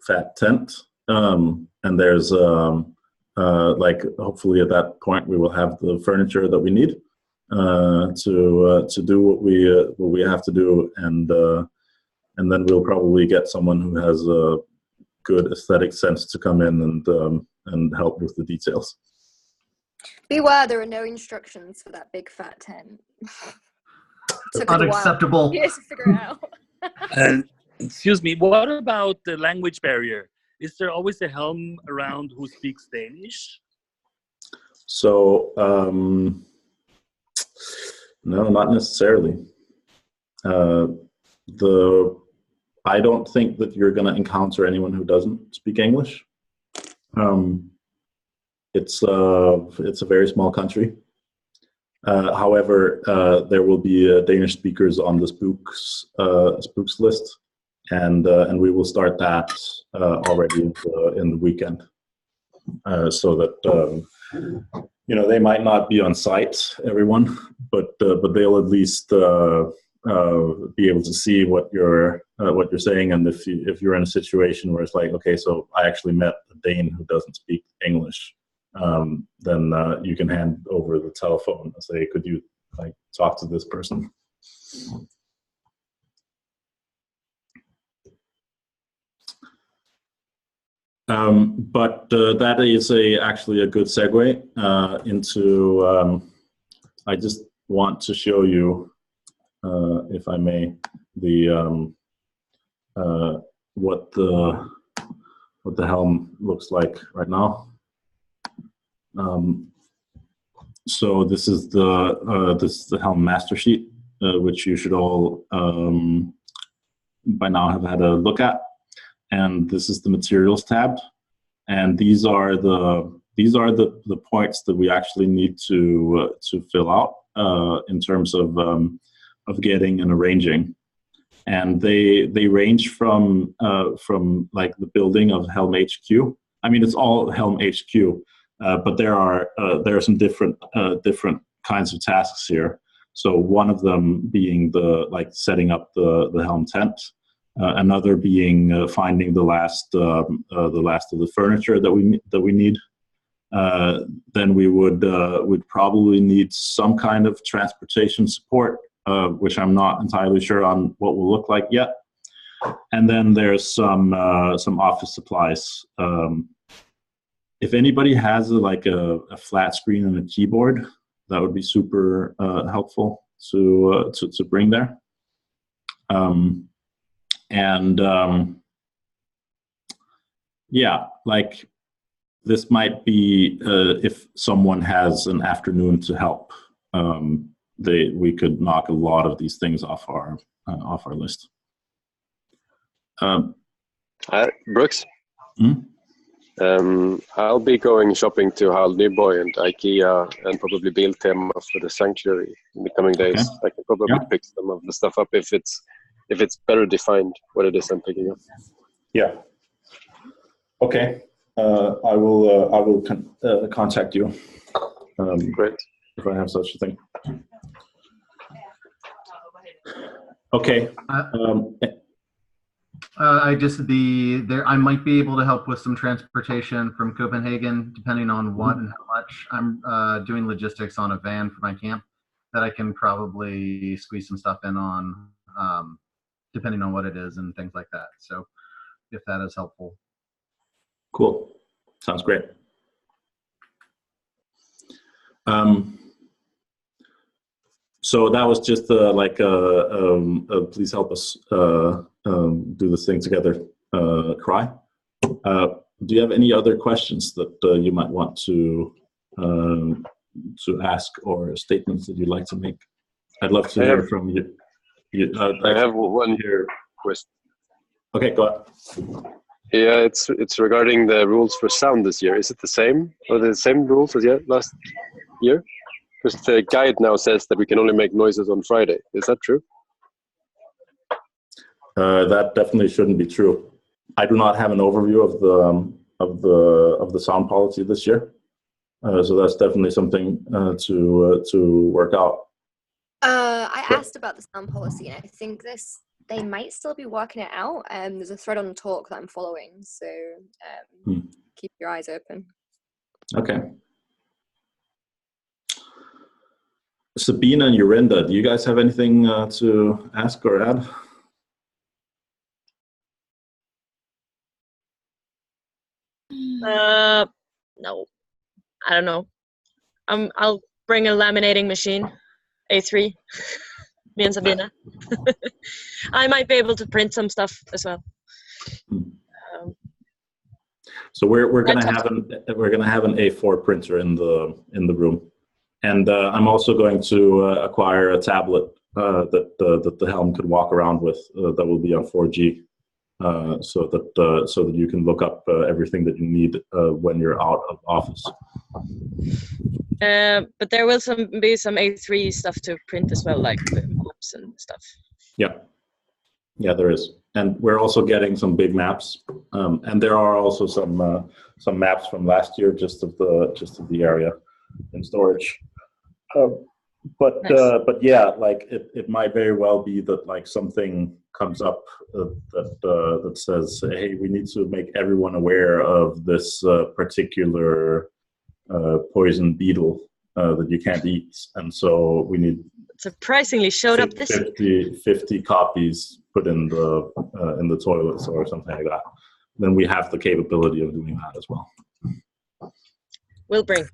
fat tent, and there's like hopefully at that point we will have the furniture that we need to do what we have to do, and then we'll probably get someone who has a good aesthetic sense to come in and help with the details. Beware, there are no instructions for that big fat tent. Took unacceptable. Years to figure it out. And excuse me, what about the language barrier? Is there always a Helm around who speaks Danish? So no, not necessarily. I don't think that you're going to encounter anyone who doesn't speak English. It's a very small country. However, there will be Danish speakers on the spooks list, and we will start that already in the weekend, so that they might not be on site, everyone, but they'll at least be able to see what you're saying, and if you're in a situation where it's like, okay, so I actually met a Dane who doesn't speak English. Then you can hand over the telephone and say, could you like talk to this person? But that is actually a good segue into, I just want to show you, if I may, the what the Helm looks like right now. So this is the Helm master sheet, which you should all by now have had a look at, and this is the materials tab, and these are the points that we actually need to fill out in terms of getting and arranging, and they range from like the building of Helm HQ. I mean, it's all Helm HQ. But there are some different kinds of tasks here. So one of them being setting up the Helm tent, another being finding the last of the furniture that we need. Then we would probably need some kind of transportation support, which I'm not entirely sure on what will look like yet. And then there's some office supplies. If anybody has a flat screen and a keyboard, that would be super helpful to bring there. Yeah, like this might be if someone has an afternoon to help, we could knock a lot of these things off our list. Brooks. Hmm? I'll be going shopping to Harald Nyborg and IKEA and probably Biltema for the sanctuary in the coming days. Okay. I can probably pick some of the stuff up if it's better defined what it is I'm picking up. Yeah. Okay. I will contact you. Great. If I have such a thing. Okay. I might be able to help with some transportation from Copenhagen, depending on what and how much. I'm doing logistics on a van for my camp that I can probably squeeze some stuff in on depending on what it is and things like that. So if that is helpful. Cool. Sounds great. So that was just please help us do this thing together cry. Do you have any other questions that you might want to ask or statements that you'd like to make? I'd love to hear from you. I have one here question. Okay, go ahead. Yeah, it's regarding the rules for sound this year. Is it the same? Are they the same rules as last year? Because the guide now says that we can only make noises on Friday. Is that true? That definitely shouldn't be true. I do not have an overview of the sound policy this year, so that's definitely something to work out. I asked about the sound policy, and I think they might still be working it out. There's a thread on Talk that I'm following, so keep your eyes open. Okay. Sabina and Yorinda, do you guys have anything to ask or add? No, I don't know. I'll bring a laminating machine, A3, me and Sabina. I might be able to print some stuff as well. So we're gonna have an A4 printer in the room, and I'm also going to acquire a tablet that the Helm could walk around with that will be on 4G. So that you can look up everything that you need when you're out of office. But there will be some A3 stuff to print as well, like maps and stuff. Yeah, there is, and we're also getting some big maps, and there are also some maps from last year, just of the area in storage. But yeah, like it might very well be that like something comes up that says, hey, we need to make everyone aware of this particular poison beetle that you can't eat, and so we need surprisingly showed up this 50 copies put in the toilets or something like that. Then we have the capability of doing that as well. We'll bring.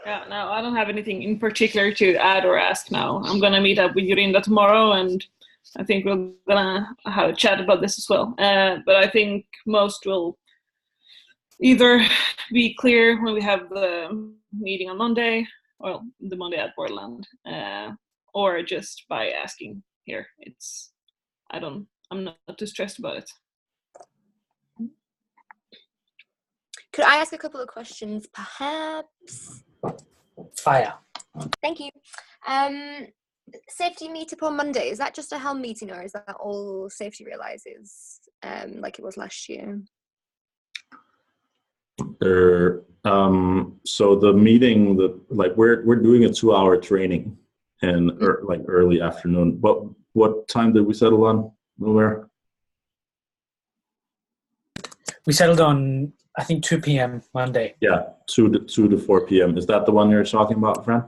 Yeah, no, I don't have anything in particular to add or ask now. I'm gonna meet up with Yorinda tomorrow, and I think we're gonna have a chat about this as well. But I think most will either be clear when we have the meeting on Monday, or the Monday at Borderland, or just by asking here. I'm not too stressed about it. Could I ask a couple of questions, perhaps? Fire. Thank you. Safety meetup on Monday, is that just a Helm meeting, or is that all Safety realizes, like it was last year? So the meeting we're doing a 2-hour training and early afternoon. What time did we settle on? Where? We settled on, I think, 2 p.m. Monday. Yeah, 2 to 4 p.m. Is that the one you're talking about, Fran?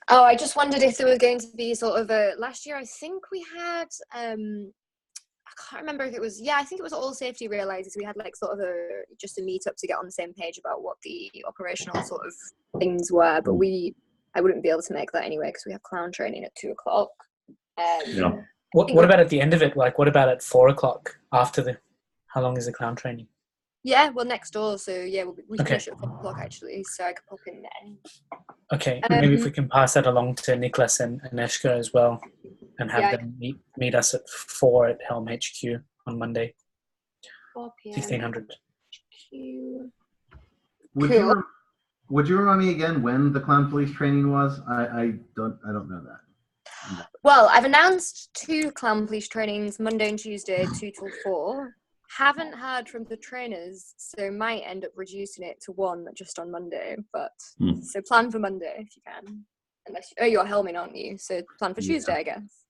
Oh, I just wondered if there was going to be sort of last year I think we had, I can't remember if it was, I think it was all Safety realizes. We had like sort of just a meetup to get on the same page about what the operational sort of things were, but I wouldn't be able to make that anyway because we have clown training at 2 o'clock. Yeah. What about at the end of it? Like, what about at 4 o'clock after how long is the clown training? Yeah, well, next door, so yeah, we Okay. finish at 4 o'clock actually, so I could pop in then. Okay, maybe if we can pass that along to Niklas and Agnieszka as well, and have them meet us at 4 at Helm HQ on Monday, 4 p.m. 1500. Would you remind me again when the clown police training was? I don't know that. Well, I've announced 2 clown police trainings, Monday and Tuesday, 2 till 4. Haven't heard from the trainers, so might end up reducing it to 1 just on Monday. But so plan for Monday if you can, unless you're helming, aren't you? So plan for Tuesday, I guess.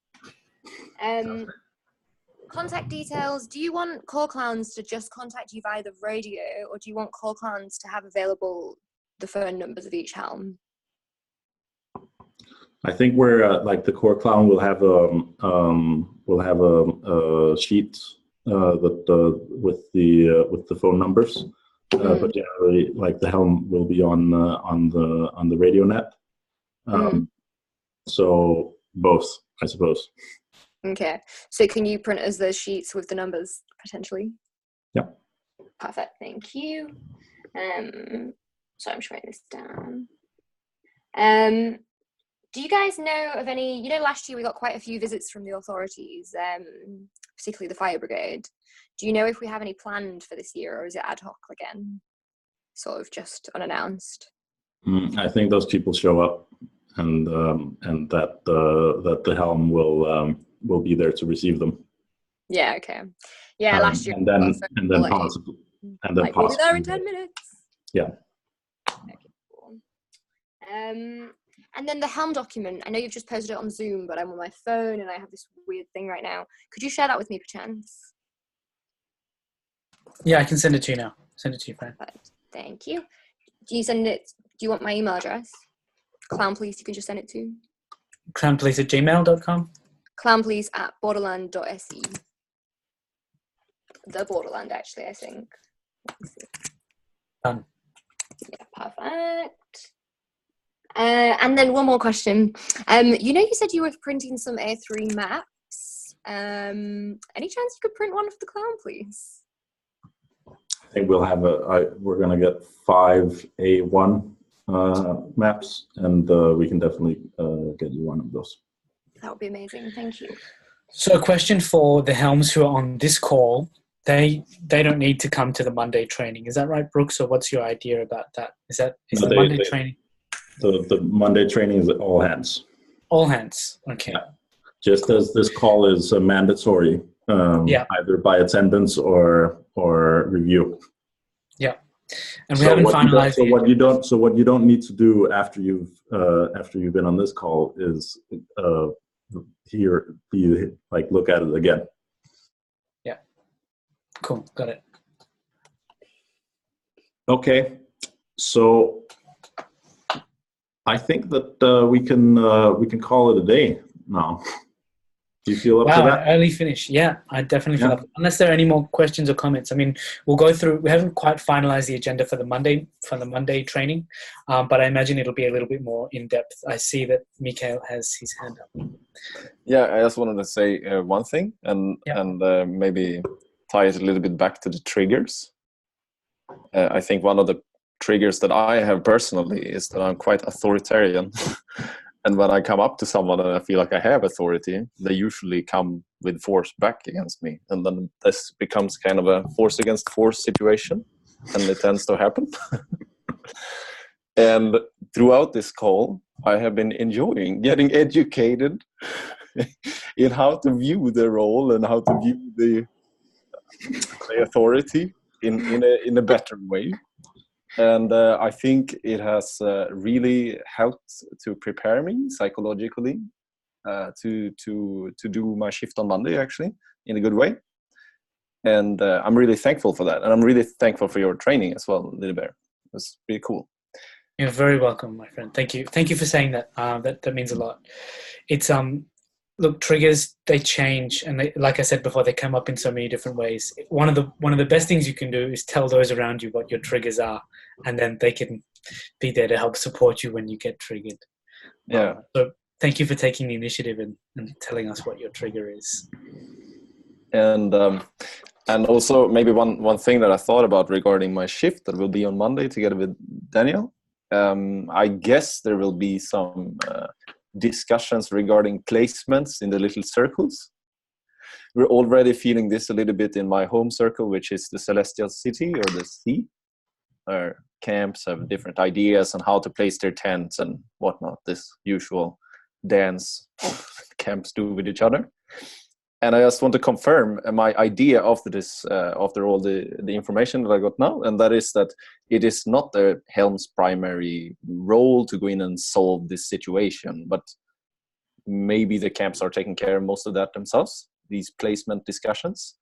Contact details. Do you want Core Clowns to just contact you via the radio, or do you want Core Clowns to have available the phone numbers of each helm? I think we're like the core clown will have a sheet with the phone numbers, but generally like the Helm will be on the radio net. So both, I suppose. Okay. So can you print us those sheets with the numbers potentially? Yeah. Perfect. Thank you. So I'm just writing this down. Do you guys know of any, last year we got quite a few visits from the authorities, particularly the fire brigade. Do you know if we have any planned for this year, or is it ad hoc again? Sort of just unannounced? I think those people show up, and that the Helm will be there to receive them. Yeah, okay. Yeah, last year. And then possibly. We'll be there in 10 minutes. Yeah. Okay, cool. And then the Helm document, I know you've just posted it on Zoom, but I'm on my phone and I have this weird thing right now. Could you share that with me, perchance? Yeah, I can send it to you now. Send it to you, Fran. Thank you. Do you want my email address? Clownplease, you can just send it to. Clownplease@gmail.com? Clownplease@borderland.se. The Borderland, actually, I think. Done. Yeah, perfect. And then one more question. You said you were printing some A3 maps. Any chance you could print one for the Clown, please? I think we'll have we're gonna get 5 A1 maps, and we can definitely get you one of those. That would be amazing. Thank you. So a question for the Helms who are on this call. They don't need to come to the Monday training. Is that right, Brooks? Or what's your idea about that? Is the Monday training? The Monday training is all hands. All hands. Okay. Yeah. Just as this call is mandatory, either by attendance or review. Yeah. And we haven't finalized. So what you don't need to do after you've been on this call is look at it again. Yeah. Cool. Got it. Okay. So I think that we can call it a day now. Do you feel up to that? Early finish. Yeah, I definitely feel up. Unless there are any more questions or comments. I mean, we'll go through. We haven't quite finalized the agenda for the Monday training, but I imagine it'll be a little bit more in depth. I see that Mikael has his hand up. Yeah, I just wanted to say one thing, and maybe tie it a little bit back to the triggers. I think one of the triggers that I have personally is that I'm quite authoritarian. And when I come up to someone and I feel like I have authority, they usually come with force back against me. And then this becomes kind of a force against force situation. And it tends to happen. And throughout this call, I have been enjoying getting educated in how to view the role and how to view the authority in a better way. And I think it has really helped to prepare me psychologically to do my shift on Monday, actually, in a good way. And I'm really thankful for that. And I'm really thankful for your training as well, Little Bear. It was really cool. You're very welcome, my friend. Thank you. Thank you for saying that. That means a lot. It's look, triggers, they change, and they, like I said before, they come up in so many different ways. One of the best things you can do is tell those around you what your triggers are, and then they can be there to help support you when you get triggered. Yeah. So thank you for taking the initiative and telling us what your trigger is. And also maybe one thing that I thought about regarding my shift that will be on Monday together with Daniel. I guess there will be some discussions regarding placements in the little circles. We're already feeling this a little bit in my home circle, which is the Celestial City or the Sea. Our camps have different ideas on how to place their tents and whatnot, this usual dance camps do with each other. And I just want to confirm my idea after this, after all the information that I got now, and that is that it is not the Helm's primary role to go in and solve this situation, but maybe the camps are taking care of most of that themselves, these placement discussions,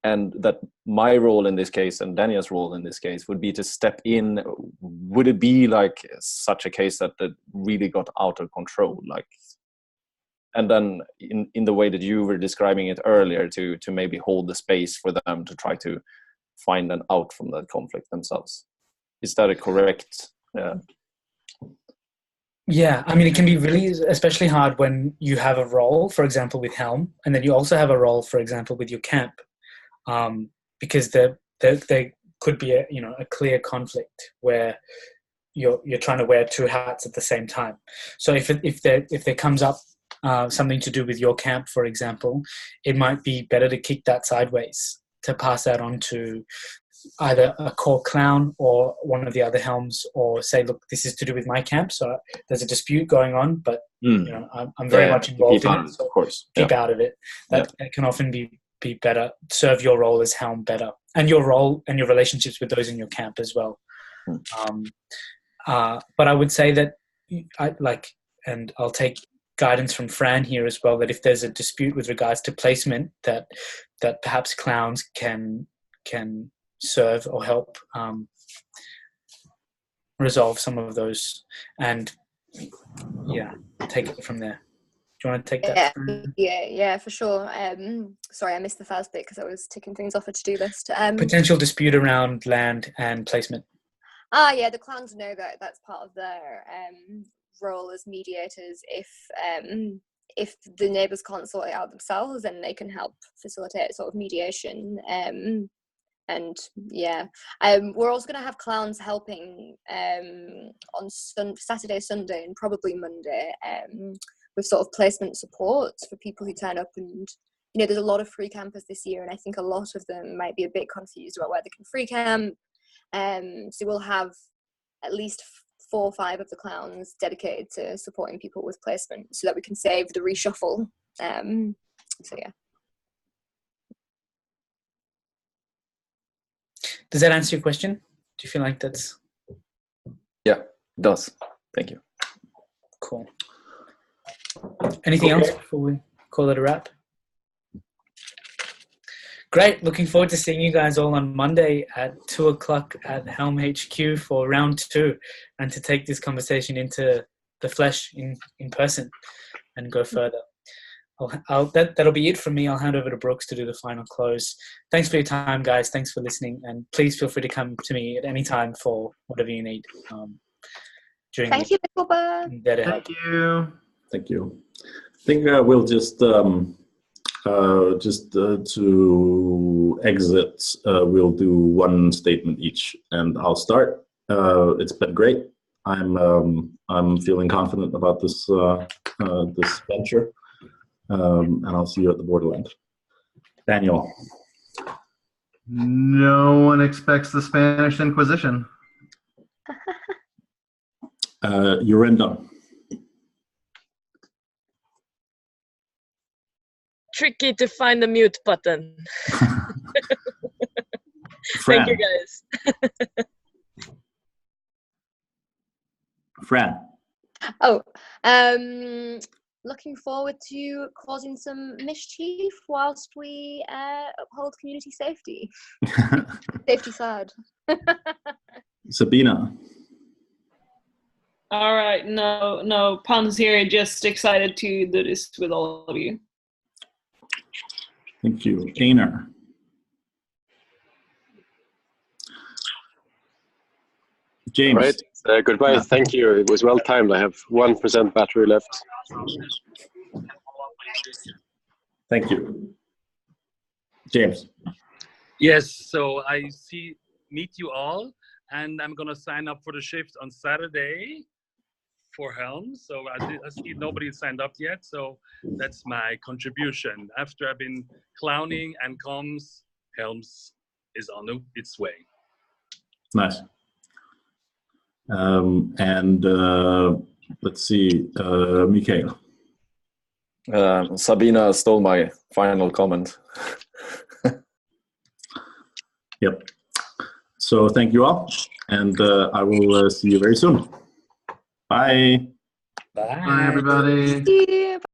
and that my role in this case and Daniel's role in this case would be to step in would it be like such a case that it really got out of control, like, and then in the way that you were describing it earlier, to maybe hold the space for them to try to find an out from that conflict themselves? Is that a correct? Yeah, I mean, it can be really especially hard when you have a role, for example, with Helm, and then you also have a role, for example, with your camp, because there could be a clear conflict where you're trying to wear two hats at the same time. So if there comes up something to do with your camp, for example, it might be better to kick that sideways, to pass that on to either a core clown or one of the other helms, or say, look, this is to do with my camp, so there's a dispute going on, but I'm very much involved in it, so of course. keep out of it. That can often be better, serve your role as helm better, and your role and your relationships with those in your camp as well. But I would say that and I'll take guidance from Fran here as well, that if there's a dispute with regards to placement, that perhaps clowns can serve or help resolve some of those, and take it from there. Do you want to take that? Yeah, for sure. Sorry, I missed the first bit because I was ticking things off a to-do list. Potential dispute around land and placement. Yeah, the clans know that that's part of their role as mediators. If the neighbours can't sort it out themselves, then they can help facilitate sort of mediation. And we're also going to have clowns helping on Saturday, Sunday, and probably Monday with sort of placement support for people who turn up. And there's a lot of free campers this year, and I think a lot of them might be a bit confused about where they can free camp. So we'll have at least 4 or 5 of the clowns dedicated to supporting people with placement, so that we can save the reshuffle. So yeah. Does that answer your question? Do you feel like that's... Yeah, it does. Thank you. Cool. Anything else before we call it a wrap? Great. Looking forward to seeing you guys all on Monday at 2:00 at Helm HQ for round 2, and to take this conversation into the flesh in person and go further. That'll be it from me. I'll hand over to Brooks to do the final close. Thanks for your time, guys. Thanks for listening, and please feel free to come to me at any time for whatever you need. Thank you, Pickleball. Thank you. I think we'll just to exit, we'll do one statement each, and I'll start. It's been great. I'm feeling confident about this this venture. And I'll see you at the Borderland. Daniel. No one expects the Spanish Inquisition. Yorinda. Tricky to find the mute button. Thank you, guys. Fran. Looking forward to causing some mischief whilst we uphold community safety. Safety side. Sabina. All right, no puns here. Just excited to do this with all of you. Thank you. Einar. James. All right. Goodbye. Thank you. It was well timed. I have 1% battery left. Thank you. James. Yes, so I meet you all, and I'm gonna sign up for the shift on Saturday for Helm. So I see nobody signed up yet, so that's my contribution. After I've been clowning and comms, Helms is on its way. Nice. Let's see, Mikael. Sabina stole my final comment. Yep. So thank you all, and I will see you very soon. Bye. Bye. Bye, everybody. See you.